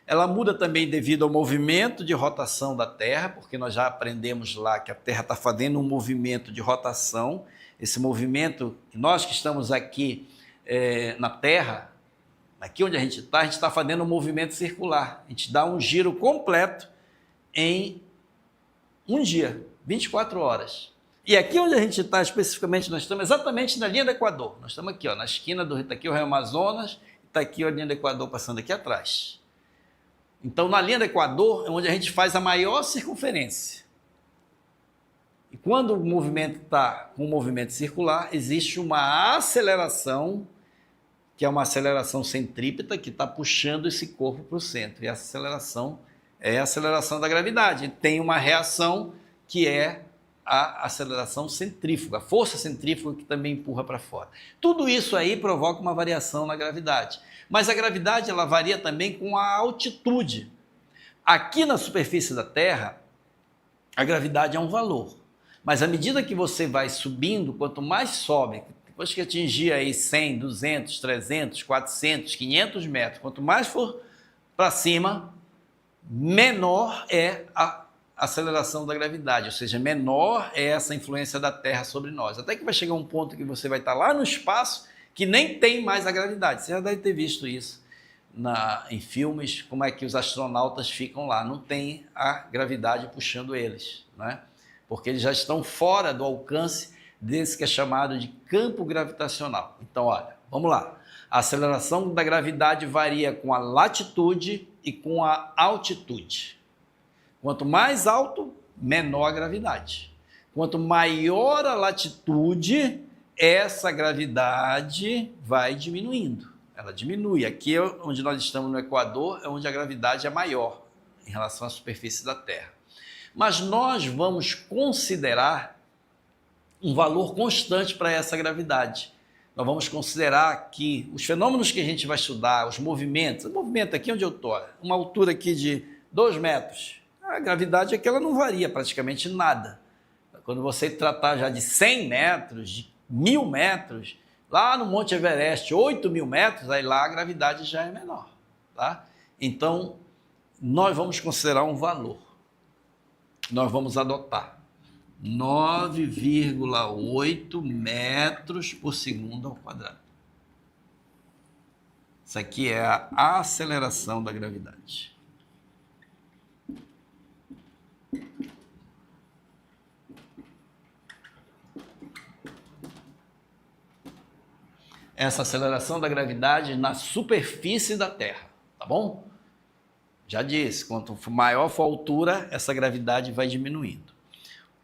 Ela muda também devido ao movimento de rotação da Terra, porque nós já aprendemos lá que a Terra está fazendo um movimento de rotação. Esse movimento, nós que estamos aqui na Terra, aqui onde a gente está fazendo um movimento circular. A gente dá um giro completo em um dia, 24 horas. E aqui onde a gente está especificamente, nós estamos exatamente na linha do Equador. Nós estamos aqui, ó, na esquina do Rio, está aqui o Rio Amazonas, está aqui a linha do Equador passando aqui atrás. Então, na linha do Equador é onde a gente faz a maior circunferência. E quando o movimento está com um movimento circular, existe uma aceleração, que é uma aceleração centrípeta, que está puxando esse corpo para o centro. E essa aceleração é a aceleração da gravidade. E tem uma reação que é a aceleração centrífuga, a força centrífuga que também empurra para fora. Tudo isso aí provoca uma variação na gravidade. Mas a gravidade ela varia também com a altitude. Aqui na superfície da Terra, a gravidade é um valor. Mas à medida que você vai subindo, quanto mais sobe, depois que atingir aí 100, 200, 300, 400, 500 metros, quanto mais for para cima, menor é a aceleração da gravidade, ou seja, menor é essa influência da Terra sobre nós. Até que vai chegar um ponto que você vai estar lá no espaço que nem tem mais a gravidade. Você já deve ter visto isso em filmes, como é que os astronautas ficam lá. Não tem a gravidade puxando eles, né? Porque eles já estão fora do alcance desse que é chamado de campo gravitacional. Então, olha, vamos lá. A aceleração da gravidade varia com a latitude e com a altitude. Quanto mais alto, menor a gravidade. Quanto maior a latitude, essa gravidade vai diminuindo. Ela diminui. Aqui, onde nós estamos no Equador, é onde a gravidade é maior em relação à superfície da Terra. Mas nós vamos considerar um valor constante para essa gravidade. Nós vamos considerar que os fenômenos que a gente vai estudar, os movimentos, o movimento aqui onde eu estou, uma altura aqui de 2 metros, a gravidade é que ela não varia praticamente nada. Quando você tratar já de 100 metros, de 1000 metros, lá no Monte Everest, 8.000 metros, aí lá a gravidade já é menor, tá? Então, nós vamos considerar um valor. Nós vamos adotar 9,8 metros por segundo ao quadrado. Isso aqui é a aceleração da gravidade. Essa aceleração da gravidade na superfície da Terra, tá bom? Já disse, quanto maior for a altura, essa gravidade vai diminuindo.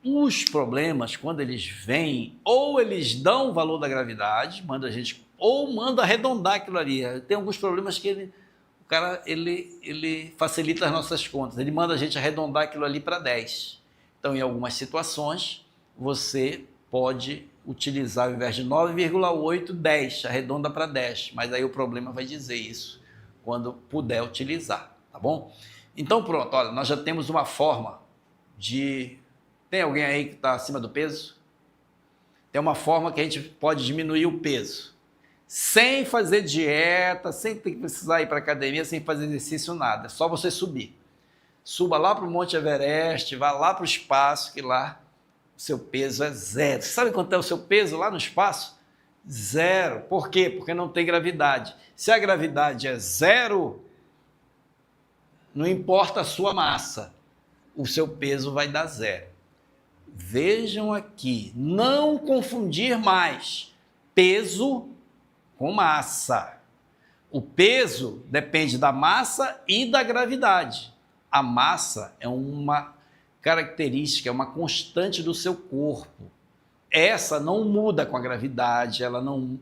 Os problemas, quando eles vêm, ou eles dão o valor da gravidade, manda a gente, ou manda arredondar aquilo ali. Tem alguns problemas que o cara facilita as nossas contas, ele manda a gente arredondar aquilo ali para 10. Então, em algumas situações, você pode utilizar, ao invés de 9,8, 10, arredonda para 10, mas aí o problema vai dizer isso quando puder utilizar, tá bom? Então pronto, olha, nós já temos uma forma de... Tem alguém aí que está acima do peso? Tem uma forma que a gente pode diminuir o peso, sem fazer dieta, sem ter que precisar ir para academia, sem fazer exercício, nada, é só você subir. Suba lá para o Monte Everest, vá lá para o espaço, que lá o seu peso é 0. Você sabe quanto é o seu peso lá no espaço? 0. Por quê? Porque não tem gravidade. Se a gravidade é 0, não importa a sua massa. o seu peso vai dar zero. Vejam aqui, não confundir mais peso com massa. O peso depende da massa e da gravidade. A massa é uma característica, é uma constante do seu corpo. Essa não muda com a gravidade, ela não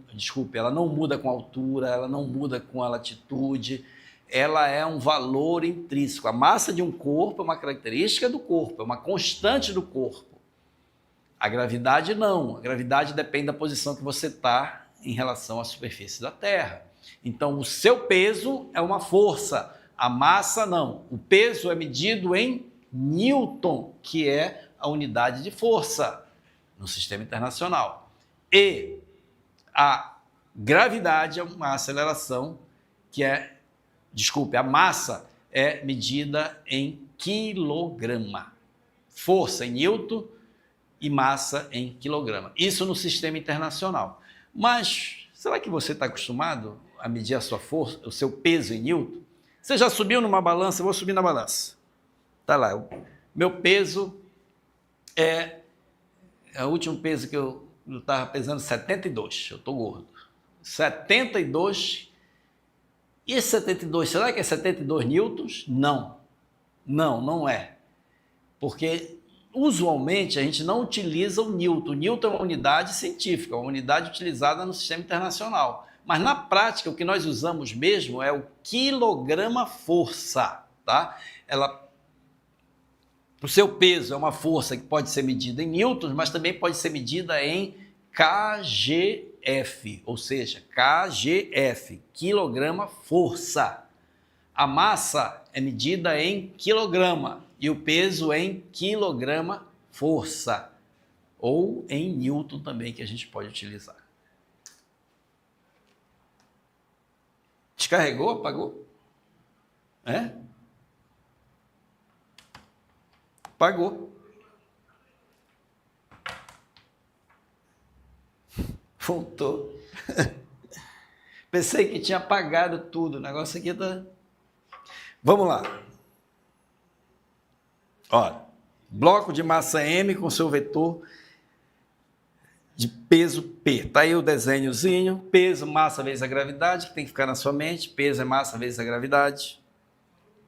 muda com a altura, ela não muda com a latitude, ela é um valor intrínseco. A massa de um corpo é uma característica do corpo, é uma constante do corpo. A gravidade não, a gravidade depende da posição que você está em relação à superfície da Terra. Então, o seu peso é uma força, a massa não. O peso é medido em Newton, que é a unidade de força no sistema internacional. E a gravidade é uma aceleração a massa é medida em quilograma. Força em Newton e massa em quilograma. Isso no sistema internacional. Mas será que você está acostumado a medir a sua força, o seu peso em Newton? Você já subiu numa balança? Eu vou subir na balança. Tá lá. Meu peso o último peso que eu estava pesando 72. Eu estou gordo. 72. E esse 72, será que é 72 newtons? Não. Não é. Porque usualmente a gente não utiliza o Newton. O Newton é uma unidade científica, uma unidade utilizada no sistema internacional. Mas na prática o que nós usamos mesmo é o quilograma-força, tá? O seu peso é uma força que pode ser medida em newtons, mas também pode ser medida em kgf, ou seja, kgf, quilograma-força. A massa é medida em quilograma e o peso em quilograma-força, ou em newton também, que a gente pode utilizar. Descarregou? Apagou? Apagou. Voltou. Pensei que tinha apagado tudo. O negócio aqui tá... Vamos lá. Olha, bloco de massa M com seu vetor de peso P. Está aí o desenhozinho. Peso, massa vezes a gravidade, que tem que ficar na sua mente. Peso é massa vezes a gravidade.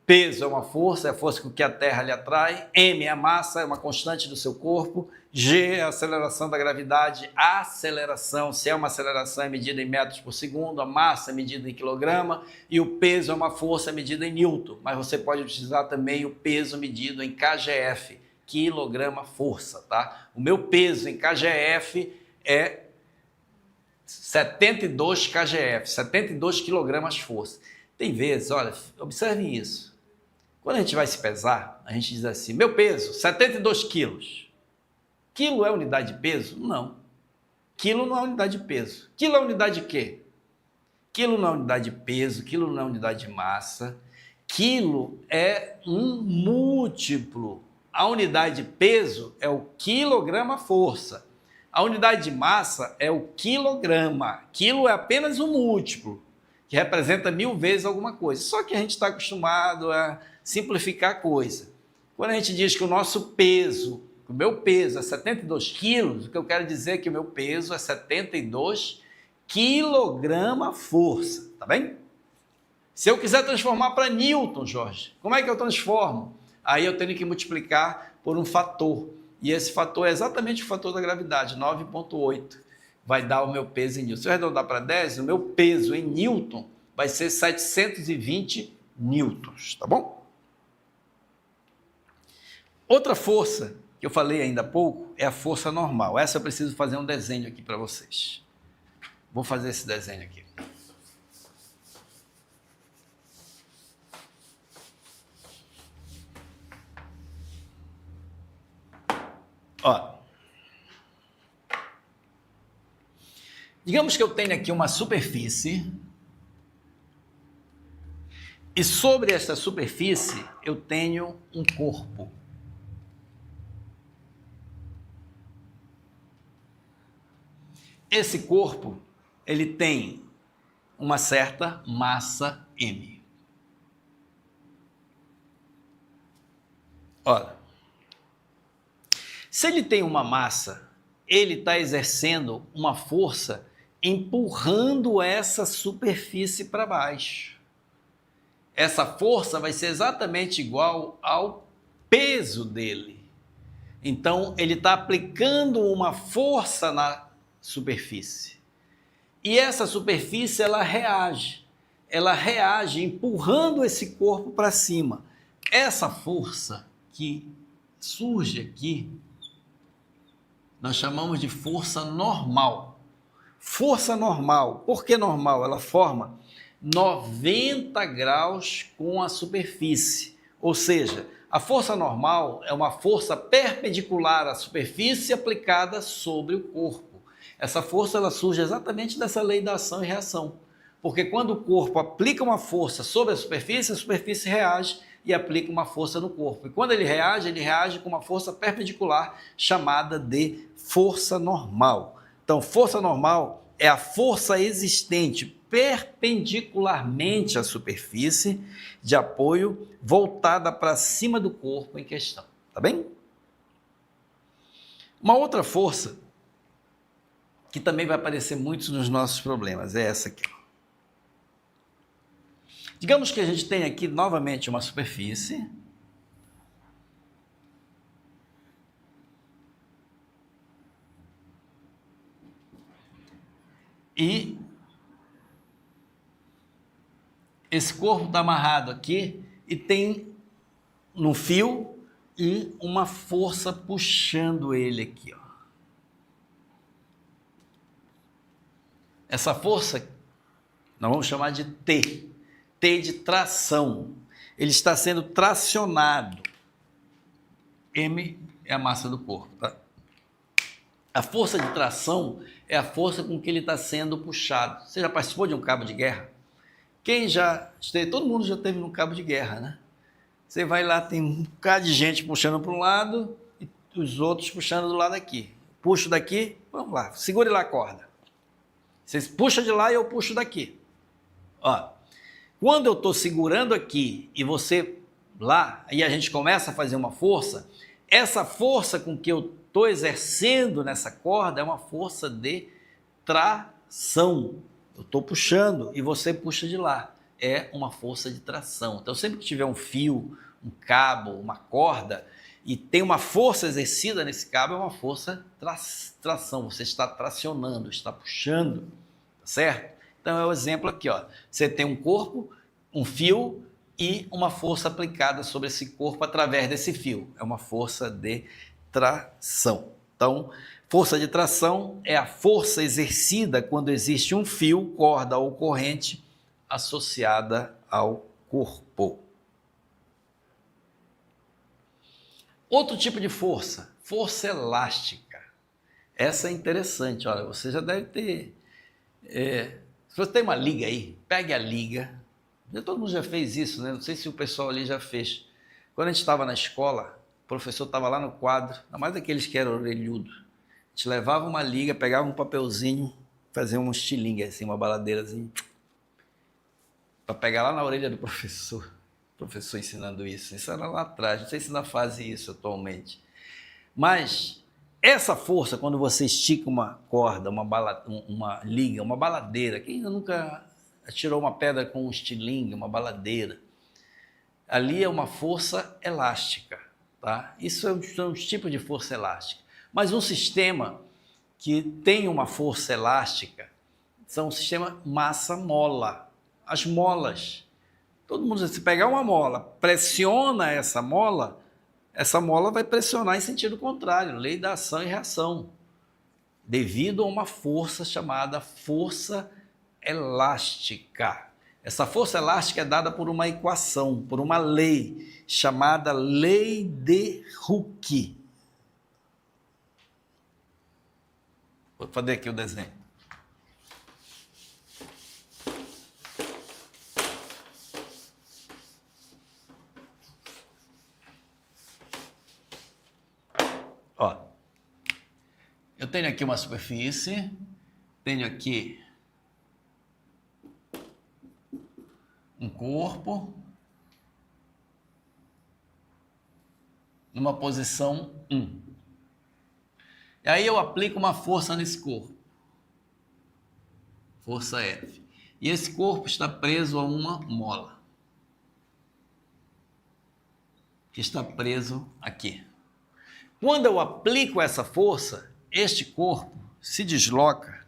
Peso é uma força, é a força com que a Terra lhe atrai. M é a massa, é uma constante do seu corpo. G é a aceleração da gravidade. A aceleração, se é uma aceleração, é medida em metros por segundo. A massa é medida em quilograma. E o peso é uma força medida em newton. Mas você pode utilizar também o peso medido em kgf, quilograma-força, tá? O meu peso em kgf é 72 kgf, 72 quilogramas-força. Tem vezes, olha, observem isso. Quando a gente vai se pesar, a gente diz assim, meu peso, 72 quilos. Quilo é unidade de peso? Não. Quilo não é unidade de peso. Quilo é unidade de quê? Quilo não é unidade de peso, quilo não é unidade de massa. Quilo é um múltiplo. A unidade de peso é o quilograma-força. A unidade de massa é o quilograma. Quilo é apenas um múltiplo, que representa 1000 vezes alguma coisa. Só que a gente está acostumado a simplificar a coisa. Quando a gente diz que o nosso peso, o meu peso é 72 quilos, o que eu quero dizer é que o meu peso é 72 quilograma-força, tá bem? Se eu quiser transformar para newton, Jorge, como é que eu transformo? Aí eu tenho que multiplicar por um fator. E esse fator é exatamente o fator da gravidade, 9,8. Vai dar o meu peso em newton. Se eu arredondar para 10, o meu peso em newton vai ser 720 newtons, tá bom? Outra força que eu falei ainda há pouco é a força normal. Essa eu preciso fazer um desenho aqui para vocês. Vou fazer esse desenho aqui. Ó. Digamos que eu tenho aqui uma superfície e sobre essa superfície eu tenho um corpo. Esse corpo, ele tem uma certa massa M. Olha, se ele tem uma massa, ele está exercendo uma força empurrando essa superfície para baixo. Essa força vai ser exatamente igual ao peso dele. Então, ele está aplicando uma força na superfície. E essa superfície, ela reage. Ela reage empurrando esse corpo para cima. Essa força que surge aqui, nós chamamos de força normal. Força normal. Por que normal? Ela forma 90 graus com a superfície. Ou seja, a força normal é uma força perpendicular à superfície aplicada sobre o corpo. Essa força ela surge exatamente dessa lei da ação e reação. Porque quando o corpo aplica uma força sobre a superfície reage e aplica uma força no corpo. E quando ele reage com uma força perpendicular chamada de força normal. Então, força normal é a força existente perpendicularmente à superfície de apoio voltada para cima do corpo em questão. Tá bem? Uma outra força que também vai aparecer muito nos nossos problemas é essa aqui. Digamos que a gente tem aqui novamente uma superfície e esse corpo está amarrado aqui e tem no fio e uma força puxando ele aqui, ó. Essa força nós vamos chamar de T. T de tração. Ele está sendo tracionado. M é a massa do corpo, tá? A força de tração é a força com que ele está sendo puxado. Você já participou de um cabo de guerra? Quem já esteve, todo mundo já esteve num cabo de guerra, né? Você vai lá, tem um bocado de gente puxando para um lado e os outros puxando do lado aqui. Puxo daqui, vamos lá, segure lá a corda. Vocês puxam de lá e eu puxo daqui. Ó, quando eu estou segurando aqui e você lá, e a gente começa a fazer uma força, essa força com que eu estou exercendo nessa corda é uma força de tração. Eu estou puxando e você puxa de lá. É uma força de tração. Então, sempre que tiver um fio, um cabo, uma corda, e tem uma força exercida nesse cabo, é uma força tração. Você está tracionando, está puxando, certo? Então, é o exemplo aqui, ó. Você tem um corpo, um fio e uma força aplicada sobre esse corpo através desse fio. É uma força de tração. Então, força de tração é a força exercida quando existe um fio, corda ou corrente associada ao corpo. Outro tipo de força, força elástica. Essa é interessante. Olha, você já deve ter... se você tem uma liga aí, pegue a liga. Todo mundo já fez isso, né? Não sei se o pessoal ali já fez. Quando a gente estava na escola, o professor estava lá no quadro, ainda mais aqueles que eram orelhudo. A gente levava uma liga, pegava um papelzinho, fazia um estilingue assim, uma baladeirazinha, para pegar lá na orelha do professor. O professor ensinando isso. Isso era lá atrás, não sei se ainda fazem isso atualmente. Mas essa força, quando você estica uma corda, uma liga, uma baladeira, quem ainda nunca atirou uma pedra com um estilingue, uma baladeira, ali é uma força elástica, tá? Isso é um tipo de força elástica. Mas um sistema que tem uma força elástica são o sistema massa-mola. As molas. Todo mundo, se pegar uma mola, pressiona essa mola vai pressionar em sentido contrário, lei da ação e reação, devido a uma força chamada força elástica. Essa força elástica é dada por uma equação, por uma lei chamada lei de Hooke. Vou fazer aqui o desenho. Ó, eu tenho aqui uma superfície, tenho aqui um corpo, numa posição 1. E aí eu aplico uma força nesse corpo. Força F. E esse corpo está preso a uma mola. Que está preso aqui. Quando eu aplico essa força, este corpo se desloca.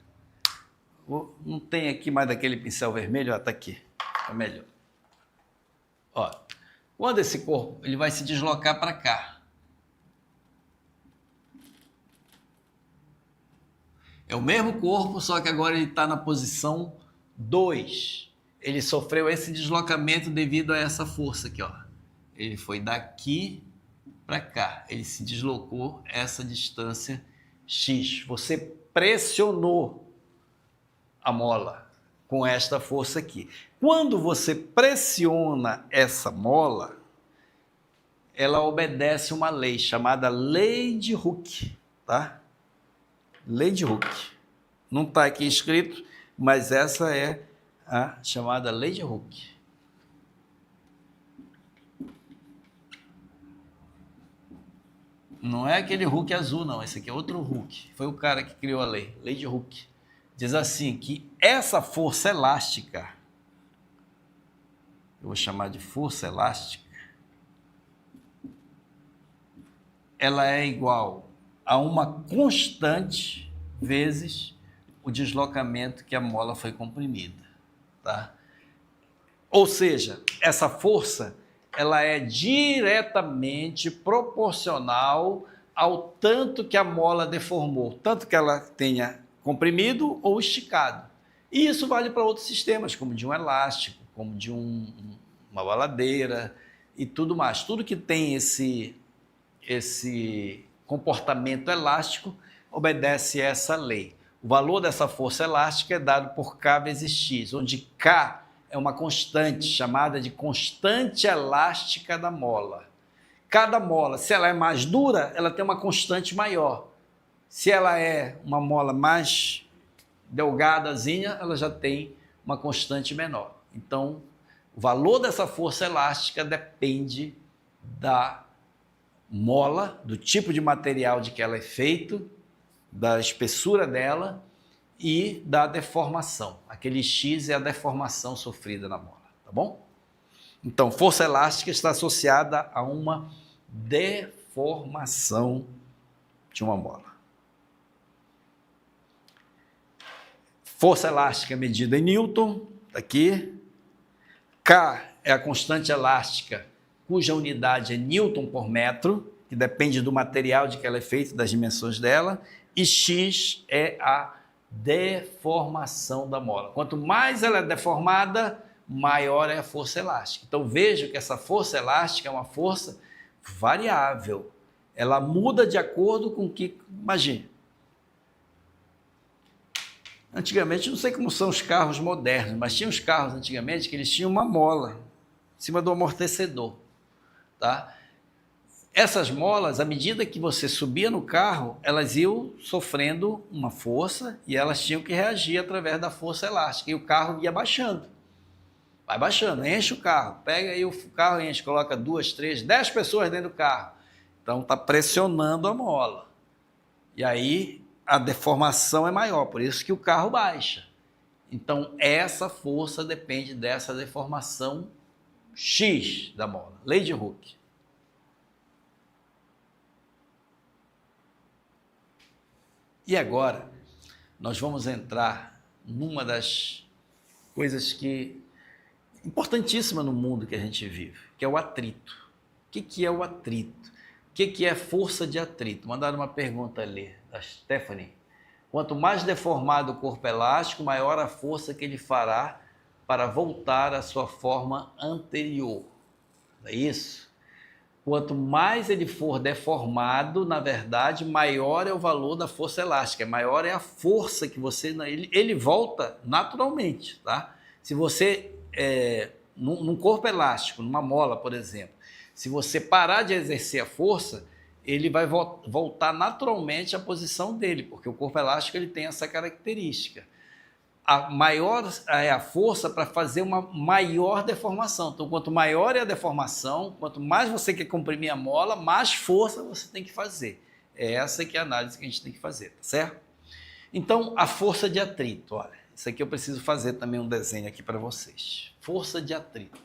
Não tem aqui mais daquele pincel vermelho, está aqui. É melhor. Ó, quando esse corpo ele vai se deslocar para cá. É o mesmo corpo, só que agora ele está na posição 2. Ele sofreu esse deslocamento devido a essa força aqui, ó. Ele foi daqui para cá. Ele se deslocou essa distância X. Você pressionou a mola com esta força aqui. Quando você pressiona essa mola, ela obedece uma lei chamada Lei de Hooke, tá? Lei de Hooke. Não está aqui escrito, mas essa é a chamada Lei de Hooke. Não é aquele Hooke azul, não. Esse aqui é outro Hooke. Foi o cara que criou a lei, Lei de Hooke. Diz assim, que essa força elástica, eu vou chamar de força elástica, ela é igual a uma constante vezes o deslocamento que a mola foi comprimida, tá? Ou seja, essa força ela é diretamente proporcional ao tanto que a mola deformou, tanto que ela tenha comprimido ou esticado. E isso vale para outros sistemas, como de um elástico, como de uma baladeira e tudo mais. Tudo que tem esse comportamento elástico obedece a essa lei. O valor dessa força elástica é dado por K vezes X, onde K é uma constante chamada de constante elástica da mola. Cada mola, se ela é mais dura, ela tem uma constante maior. Se ela é uma mola mais delgadazinha, ela já tem uma constante menor. Então, o valor dessa força elástica depende da mola, do tipo de material de que ela é feito, da espessura dela e da deformação. Aquele X é a deformação sofrida na mola, tá bom? Então, força elástica está associada a uma deformação de uma mola. Força elástica medida em Newton, aqui. K é a constante elástica, cuja unidade é Newton por metro, que depende do material de que ela é feita, das dimensões dela, e X é a deformação da mola. Quanto mais ela é deformada, maior é a força elástica. Então veja que essa força elástica é uma força variável. Ela muda de acordo com o que... Imagine. Antigamente, não sei como são os carros modernos, mas tinha os carros antigamente que eles tinham uma mola em cima do amortecedor, tá? Essas molas, à medida que você subia no carro, elas iam sofrendo uma força e elas tinham que reagir através da força elástica. E o carro ia baixando. Vai baixando, enche o carro. Pega aí o carro, enche, coloca 2, 3, 10 pessoas dentro do carro. Então está pressionando a mola. E aí a deformação é maior, por isso que o carro baixa. Então essa força depende dessa deformação X da mola. Lei de Hooke. E agora, nós vamos entrar numa das coisas que importantíssima no mundo que a gente vive, que é o atrito. O que é o atrito? O que é força de atrito? Mandaram uma pergunta ali, da Stephanie. Quanto mais deformado o corpo elástico, maior a força que ele fará para voltar à sua forma anterior. Não é isso? Quanto mais ele for deformado, na verdade, maior é o valor da força elástica, maior é a força que você... Ele volta naturalmente, tá? Se você, num corpo elástico, numa mola, por exemplo, se você parar de exercer a força, ele vai voltar naturalmente à posição dele, porque o corpo elástico ele tem essa característica. a maior é a força para fazer uma maior deformação. Então, quanto maior é a deformação, quanto mais você quer comprimir a mola, mais força você tem que fazer. É essa que é a análise que a gente tem que fazer, tá certo? Então, a força de atrito, olha, isso aqui eu preciso fazer também um desenho aqui para vocês. Força de atrito.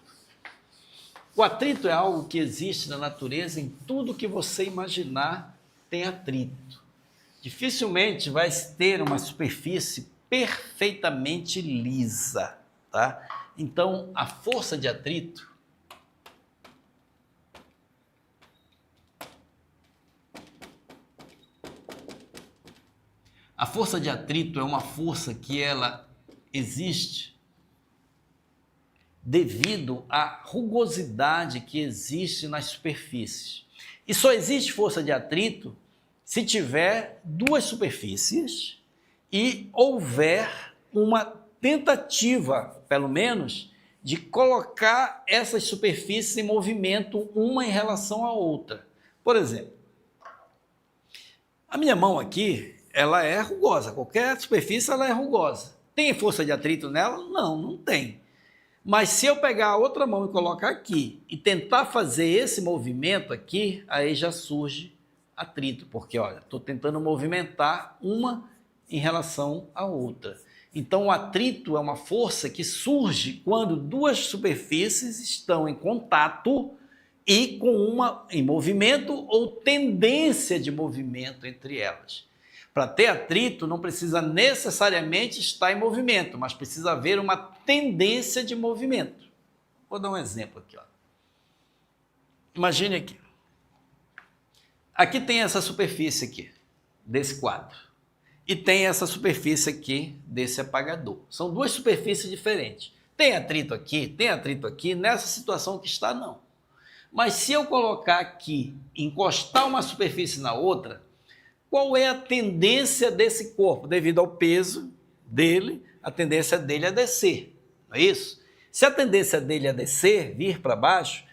O atrito é algo que existe na natureza, em tudo que você imaginar tem atrito. Dificilmente vai ter uma superfície perfeitamente lisa, tá? Então, a força de atrito é uma força que ela existe devido à rugosidade que existe nas superfícies. E só existe força de atrito se tiver duas superfícies e houver uma tentativa, pelo menos, de colocar essas superfícies em movimento uma em relação à outra. Por exemplo, a minha mão aqui, ela é rugosa, qualquer superfície ela é rugosa. Tem força de atrito nela? Não, não tem. Mas se eu pegar a outra mão e colocar aqui e tentar fazer esse movimento aqui, aí já surge atrito, porque olha, estou tentando movimentar uma em relação à outra. Então o atrito é uma força que surge quando duas superfícies estão em contato e com uma em movimento ou tendência de movimento entre elas. Para ter atrito não precisa necessariamente estar em movimento, mas precisa haver uma tendência de movimento. Vou dar um exemplo aqui, ó. Imagine aqui. Aqui tem essa superfície aqui, desse quadro. E tem essa superfície aqui, desse apagador. São duas superfícies diferentes. Tem atrito aqui, nessa situação que está, não. Mas se eu colocar aqui, encostar uma superfície na outra, qual é a tendência desse corpo? Devido ao peso dele, a tendência dele é descer, não é isso? Se a tendência dele é descer, vir para baixo,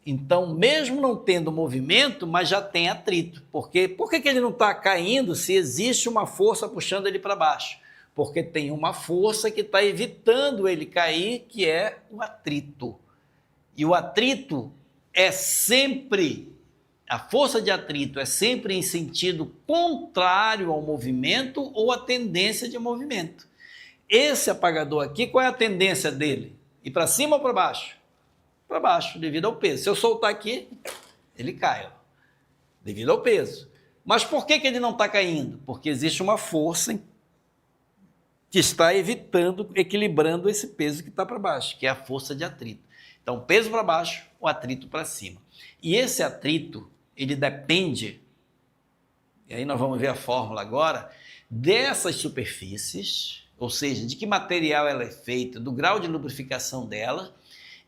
então, mesmo não tendo movimento, mas já tem atrito. Por que ele não está caindo se existe uma força puxando ele para baixo? Porque tem uma força que está evitando ele cair, que é o atrito. E o atrito é sempre, a força de atrito é sempre em sentido contrário ao movimento ou à tendência de movimento. Esse apagador aqui, qual é a tendência dele? Ir para cima ou para baixo? Para baixo, devido ao peso. Se eu soltar aqui, ele cai, ó, devido ao peso. Mas por que ele não está caindo? Porque existe uma força que está evitando, equilibrando esse peso que está para baixo, que é a força de atrito. Então, peso para baixo, o atrito para cima. E esse atrito, ele depende, e aí nós vamos ver a fórmula agora, dessas superfícies, ou seja, de que material ela é feita, do grau de lubrificação dela,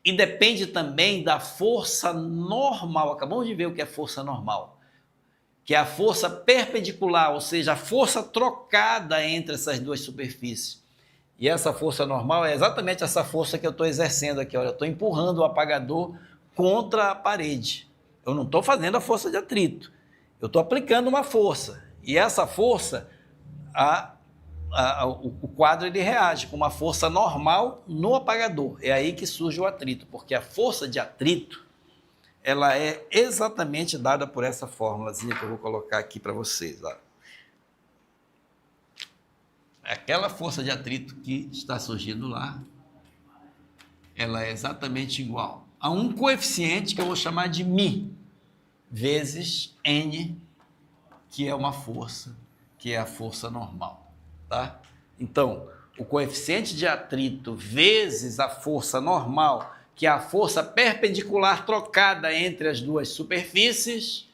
e depende também da força normal. Acabamos de ver o que é força normal, que é a força perpendicular, ou seja, a força trocada entre essas duas superfícies. E essa força normal é exatamente essa força que eu estou exercendo aqui. Olha, eu estou empurrando o apagador contra a parede. Eu não estou fazendo a força de atrito. Eu estou aplicando uma força. E essa força, o quadro ele reage com uma força normal no apagador. É aí que surge o atrito, porque a força de atrito ela é exatamente dada por essa fórmulazinha que eu vou colocar aqui para vocês. Ó. Aquela força de atrito que está surgindo lá, ela é exatamente igual a um coeficiente que eu vou chamar de μ vezes N, que é uma força, que é a força normal. Tá? Então, o coeficiente de atrito vezes a força normal, que é a força perpendicular trocada entre as duas superfícies,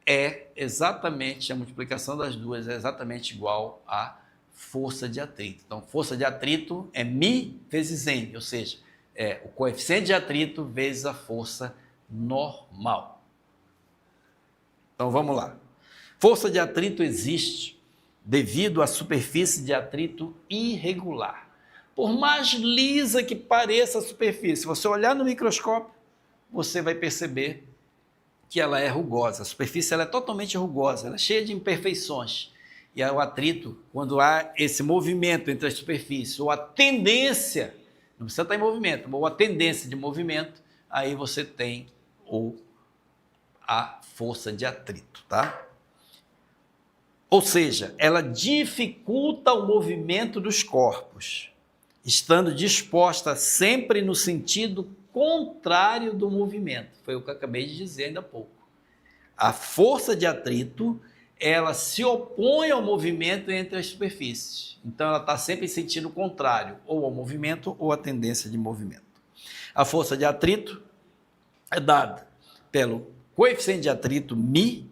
é exatamente, a multiplicação das duas é exatamente igual à força de atrito. Então, força de atrito é μ vezes N, ou seja, é o coeficiente de atrito vezes a força normal. Então, vamos lá. Força de atrito existe devido à superfície de atrito irregular. Por mais lisa que pareça a superfície, se você olhar no microscópio, você vai perceber que ela é rugosa. A superfície ela é totalmente rugosa, ela é cheia de imperfeições. E o atrito, quando há esse movimento entre as superfícies, ou a tendência, não precisa estar em movimento, ou a tendência de movimento, aí você tem a força de atrito, tá? Ou seja, ela dificulta o movimento dos corpos, estando disposta sempre no sentido contrário do movimento. Foi o que eu acabei de dizer ainda há pouco. A força de atrito, ela se opõe ao movimento entre as superfícies. Então, ela está sempre em sentido contrário, ou ao movimento ou à tendência de movimento. A força de atrito é dada pelo coeficiente de atrito μ,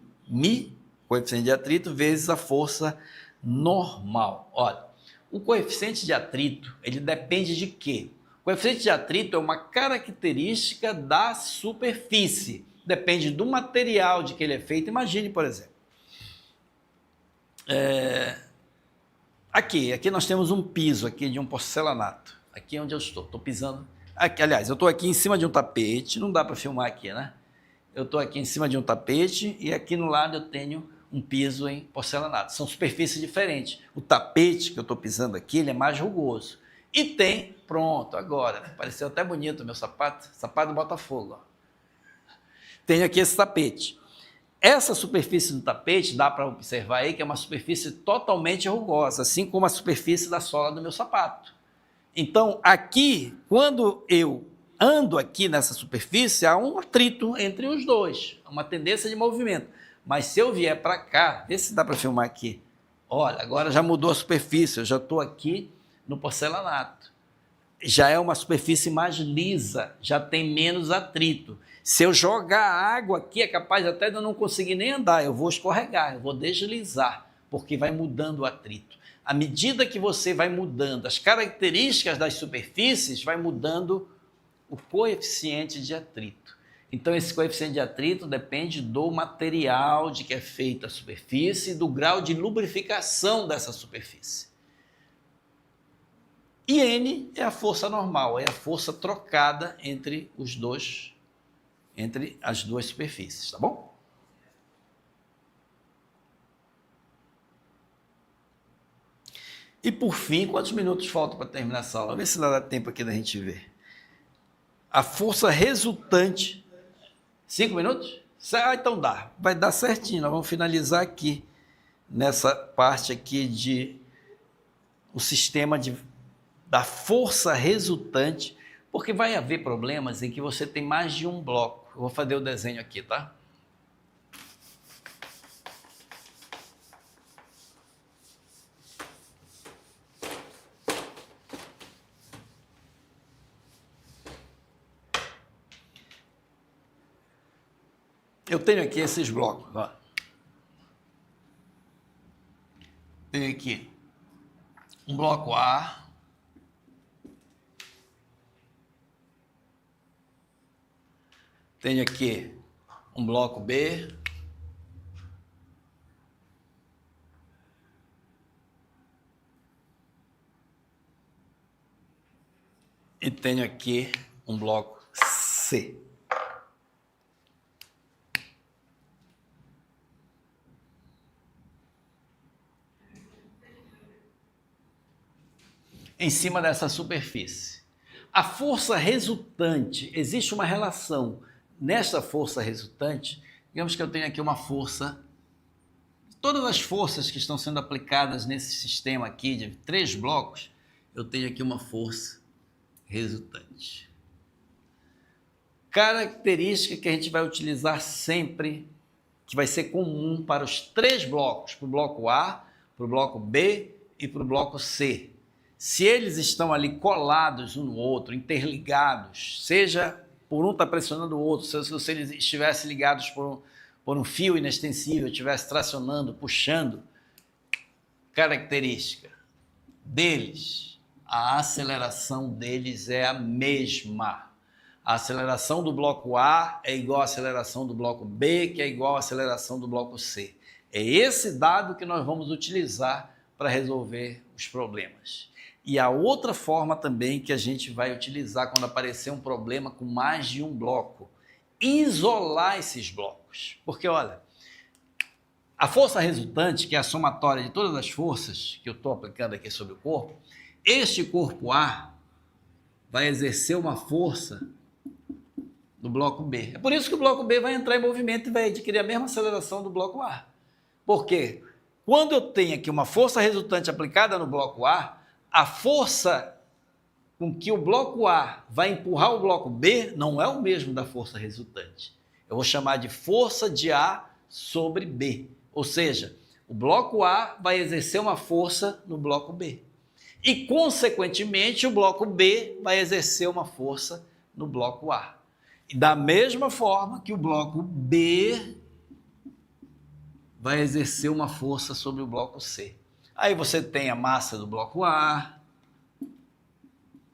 coeficiente de atrito, vezes a força normal. Olha, o coeficiente de atrito, ele depende de quê? O coeficiente de atrito é uma característica da superfície. Depende do material de que ele é feito. Imagine, por exemplo, aqui nós temos um piso aqui de um porcelanato. Aqui é onde eu estou pisando. Aqui, aliás, eu estou aqui em cima de um tapete, não dá para filmar aqui, né? Eu estou aqui em cima de um tapete e aqui no lado eu tenho um piso em porcelanato. São superfícies diferentes. O tapete que eu estou pisando aqui, ele é mais rugoso. E tem, pronto, agora, pareceu até bonito o meu sapato do Botafogo, ó. Tenho aqui esse tapete. Essa superfície do tapete, dá para observar aí que é uma superfície totalmente rugosa, assim como a superfície da sola do meu sapato. Então, aqui, quando eu ando aqui nessa superfície, há um atrito entre os dois, uma tendência de movimento. Mas se eu vier para cá, vê se dá para filmar aqui. Olha, agora já mudou a superfície, eu já estou aqui no porcelanato. Já é uma superfície mais lisa, já tem menos atrito. Se eu jogar água aqui, é capaz até de eu não conseguir nem andar, eu vou escorregar, eu vou deslizar, porque vai mudando o atrito. À medida que você vai mudando as características das superfícies, vai mudando o coeficiente de atrito. Então, esse coeficiente de atrito depende do material de que é feita a superfície e do grau de lubrificação dessa superfície. E N é a força normal, é a força trocada entre as duas superfícies, tá bom? E por fim, quantos minutos faltam para terminar essa aula? Vamos ver se dá tempo aqui da gente ver. A força resultante, 5 minutos? Então dá, vai dar certinho, nós vamos finalizar aqui, nessa parte aqui de o sistema da força resultante, porque vai haver problemas em que você tem mais de um bloco. Eu vou fazer o desenho aqui, tá? Eu tenho aqui esses blocos, ó. Tenho aqui um bloco A, tenho aqui um bloco B, e tenho aqui um bloco C. Em cima dessa superfície. A força resultante, existe uma relação nessa força resultante. Digamos que eu tenho aqui uma força, todas as forças que estão sendo aplicadas nesse sistema aqui de 3 blocos, eu tenho aqui uma força resultante. Característica que a gente vai utilizar sempre, que vai ser comum para os 3 blocos, para o bloco A, para o bloco B e para o bloco C. Se eles estão ali colados um no outro, interligados, seja por um estar pressionando o outro, se eles estivessem ligados por um fio inextensível, estivesse tracionando, puxando, característica deles, a aceleração deles é a mesma. A aceleração do bloco A é igual à aceleração do bloco B, que é igual à aceleração do bloco C. É esse dado que nós vamos utilizar para resolver os problemas. E a outra forma também que a gente vai utilizar quando aparecer um problema com mais de um bloco, isolar esses blocos. Porque, olha, A força resultante, que é a somatória de todas as forças que eu estou aplicando aqui sobre o corpo, este corpo A vai exercer uma força no bloco B. É por isso que o bloco B vai entrar em movimento e vai adquirir a mesma aceleração do bloco A. Por quê? Quando eu tenho aqui uma força resultante aplicada no bloco a força com que o bloco A vai empurrar o bloco B não é o mesmo da força resultante. Eu vou chamar de força de A sobre B. Ou seja, o bloco A vai exercer uma força no bloco B. E, consequentemente, o bloco B vai exercer uma força no bloco A. E da mesma forma que o bloco B vai exercer uma força sobre o bloco C. Aí você tem a massa do bloco A,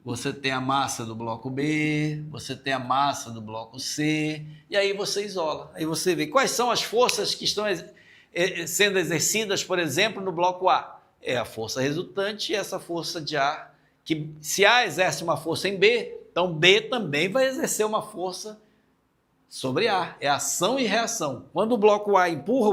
você tem a massa do bloco B, você tem a massa do bloco C, e aí você isola. Aí você vê quais são as forças que estão sendo exercidas, por exemplo, no bloco A. É a força resultante e essa força de A, que se A exerce uma força em B, então B também vai exercer uma força sobre A. É ação e reação. Quando o bloco A empurra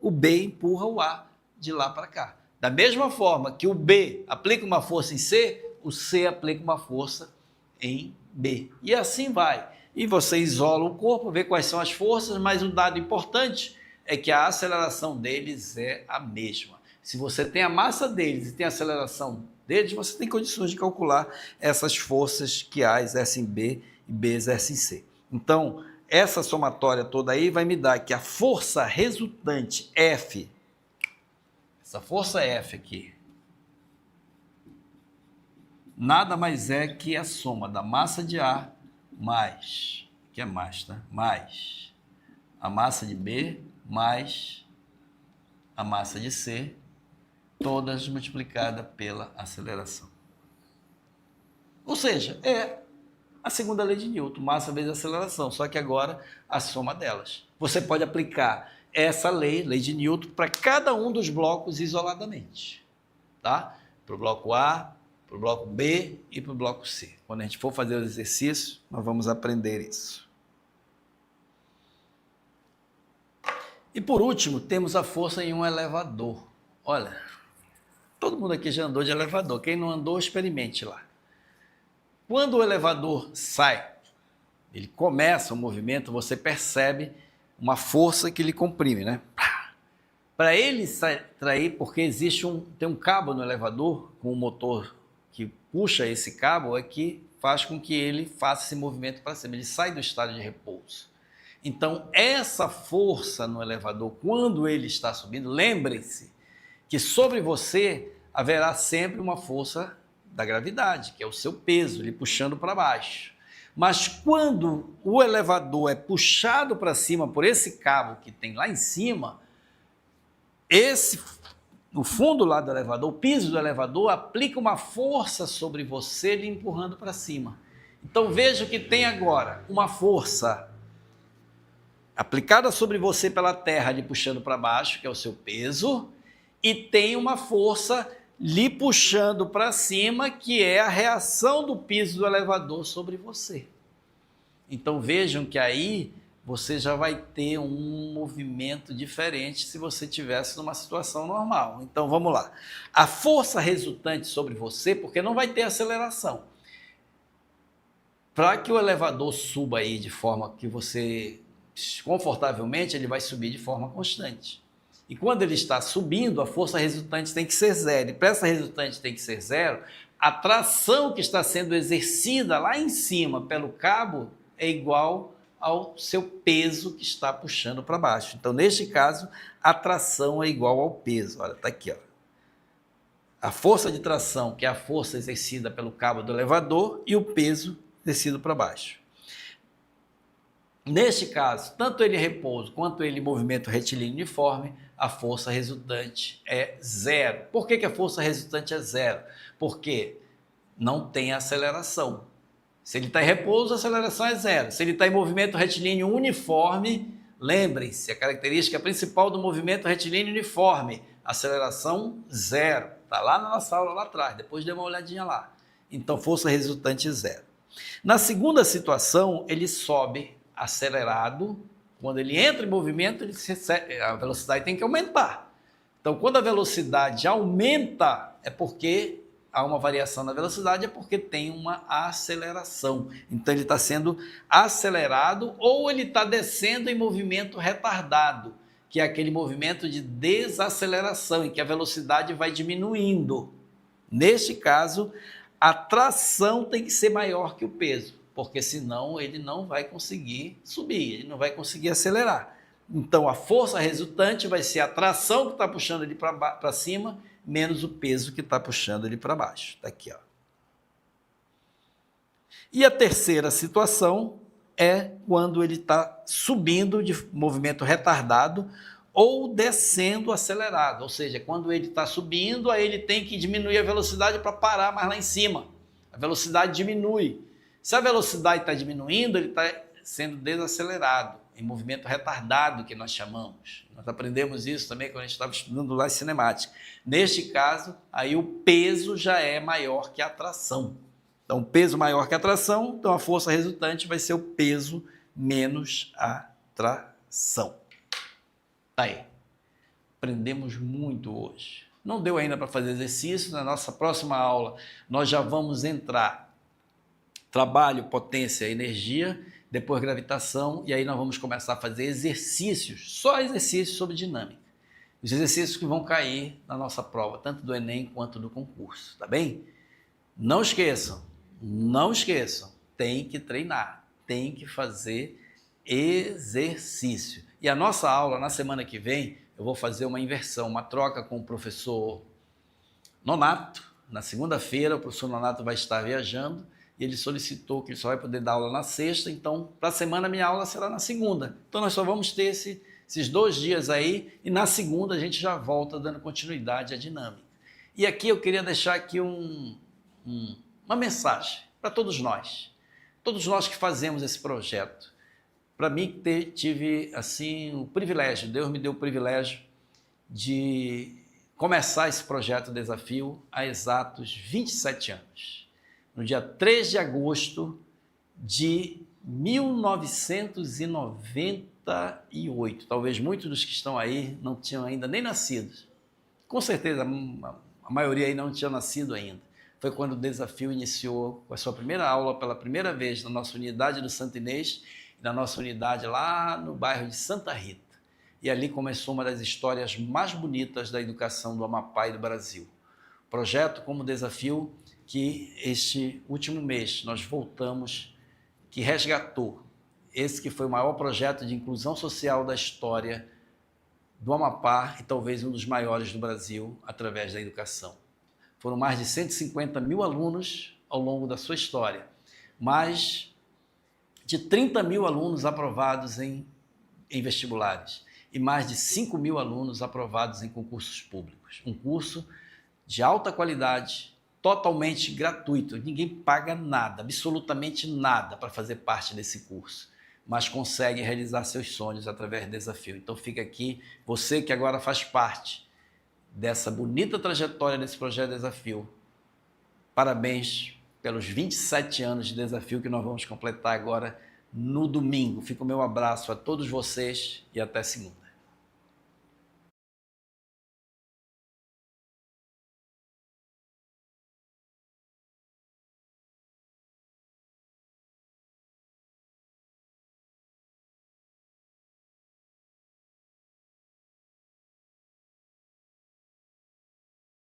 o B empurra o A de lá para cá. Da mesma forma que o B aplica uma força em C, o C aplica uma força em B. E assim vai. E você isola o corpo, vê quais são as forças, mas um dado importante é que a aceleração deles é a mesma. Se você tem a massa deles e tem a aceleração deles, você tem condições de calcular essas forças que A exerce em B e B exerce em C. Então, essa somatória toda aí vai me dar que a força resultante F, essa força F aqui, nada mais é que a soma da massa de A mais, que é mais, tá? Mais a massa de B mais a massa de C, todas multiplicadas pela aceleração. Ou seja, é a segunda lei de Newton, massa vezes aceleração, só que agora a soma delas. Você pode aplicar essa lei de Newton, para cada um dos blocos isoladamente, tá? Para o bloco A, para o bloco B e para o bloco C. Quando a gente for fazer os exercícios, nós vamos aprender isso. E por último, temos a força em um elevador. Olha, todo mundo aqui já andou de elevador. Quem não andou, experimente lá. Quando o elevador sai, ele começa o movimento, você percebe uma força que ele comprime, né? Para ele sair, porque tem um cabo no elevador com um motor que puxa esse cabo, é que faz com que ele faça esse movimento para cima. Ele sai do estado de repouso. Então, essa força no elevador, quando ele está subindo, lembre-se que sobre você haverá sempre uma força da gravidade, que é o seu peso, lhe puxando para baixo. Mas quando o elevador é puxado para cima por esse cabo que tem lá em cima, no fundo lá do elevador, o piso do elevador aplica uma força sobre você, lhe empurrando para cima. Então veja que tem agora uma força aplicada sobre você pela terra, lhe puxando para baixo, que é o seu peso, e tem uma força lhe puxando para cima, que é a reação do piso do elevador sobre você. Então vejam que aí você já vai ter um movimento diferente se você estivesse numa situação normal. Então vamos lá. A força resultante sobre você, porque não vai ter aceleração. Para que o elevador suba aí de forma que você, confortavelmente, ele vai subir de forma constante. E quando ele está subindo, a força resultante tem que ser zero. E para essa resultante tem que ser zero, a tração que está sendo exercida lá em cima pelo cabo é igual ao seu peso que está puxando para baixo. Então, neste caso, a tração é igual ao peso. Olha, está aqui, ó. A força de tração, que é a força exercida pelo cabo do elevador, e o peso exercido para baixo. Neste caso, tanto ele repouso quanto ele movimento retilíneo uniforme, a força resultante é zero. Por que a força resultante é zero? Porque não tem aceleração. Se ele está em repouso, a aceleração é zero. Se ele está em movimento retilíneo uniforme, lembrem-se, a característica principal do movimento retilíneo uniforme, aceleração zero. Está lá na nossa aula lá atrás, depois dê uma olhadinha lá. Então, força resultante zero. Na segunda situação, ele sobe acelerado, Quando ele entra em movimento, a velocidade tem que aumentar. Então, quando a velocidade aumenta, é porque há uma variação na velocidade, é porque tem uma aceleração. Então, ele está sendo acelerado ou ele está descendo em movimento retardado, que é aquele movimento de desaceleração, em que a velocidade vai diminuindo. Neste caso, a tração tem que ser maior que o peso, porque senão ele não vai conseguir subir, ele não vai conseguir acelerar. Então, a força resultante vai ser a tração que está puxando ele para cima, menos o peso que está puxando ele para baixo. Está aqui, ó. E a terceira situação é quando ele está subindo de movimento retardado ou descendo acelerado. Ou seja, quando ele está subindo, aí ele tem que diminuir a velocidade para parar mais lá em cima. A velocidade diminui. Se a velocidade está diminuindo, ele está sendo desacelerado, em movimento retardado, que nós chamamos. Nós aprendemos isso também quando a gente estava estudando lá em cinemática. Neste caso, aí o peso já é maior que a tração. Então, o peso maior que a tração, então a força resultante vai ser o peso menos a tração. Tá aí. Aprendemos muito hoje. Não deu ainda para fazer exercício, na nossa próxima aula nós já vamos entrar trabalho, potência, energia, depois gravitação, e aí nós vamos começar a fazer exercícios, só exercícios sobre dinâmica. Os exercícios que vão cair na nossa prova, tanto do Enem quanto do concurso, tá bem? Não esqueçam, tem que treinar, tem que fazer exercício. E a nossa aula, na semana que vem, eu vou fazer uma inversão, uma troca com o professor Nonato. Na segunda-feira, o professor Nonato vai estar viajando e ele solicitou que ele só vai poder dar aula na sexta, então, para a semana, minha aula será na segunda. Então, nós só vamos ter esses 2 dias aí e na segunda a gente já volta dando continuidade à dinâmica. E aqui eu queria deixar aqui uma mensagem para todos nós que fazemos esse projeto. Para mim, tive assim o privilégio, Deus me deu o privilégio de começar esse projeto Desafio há exatos 27 anos. No dia 3 de agosto de 1998. Talvez muitos dos que estão aí não tinham ainda nem nascido. Com certeza, a maioria aí não tinha nascido ainda. Foi quando o Desafio iniciou com a sua primeira aula pela primeira vez na nossa unidade do Santo Inês, na nossa unidade lá no bairro de Santa Rita. E ali começou uma das histórias mais bonitas da educação do Amapá e do Brasil. Projeto como Desafio que este último mês nós voltamos, que resgatou esse que foi o maior projeto de inclusão social da história do Amapá e talvez um dos maiores do Brasil através da educação. Foram mais de 150 mil alunos ao longo da sua história, mais de 30 mil alunos aprovados em vestibulares e mais de 5 mil alunos aprovados em concursos públicos. Um curso de alta qualidade, totalmente gratuito, ninguém paga nada, absolutamente nada para fazer parte desse curso, mas consegue realizar seus sonhos através do Desafio. Então fica aqui, você que agora faz parte dessa bonita trajetória desse projeto Desafio, parabéns pelos 27 anos de Desafio que nós vamos completar agora no domingo. Fica o meu abraço a todos vocês e até segunda.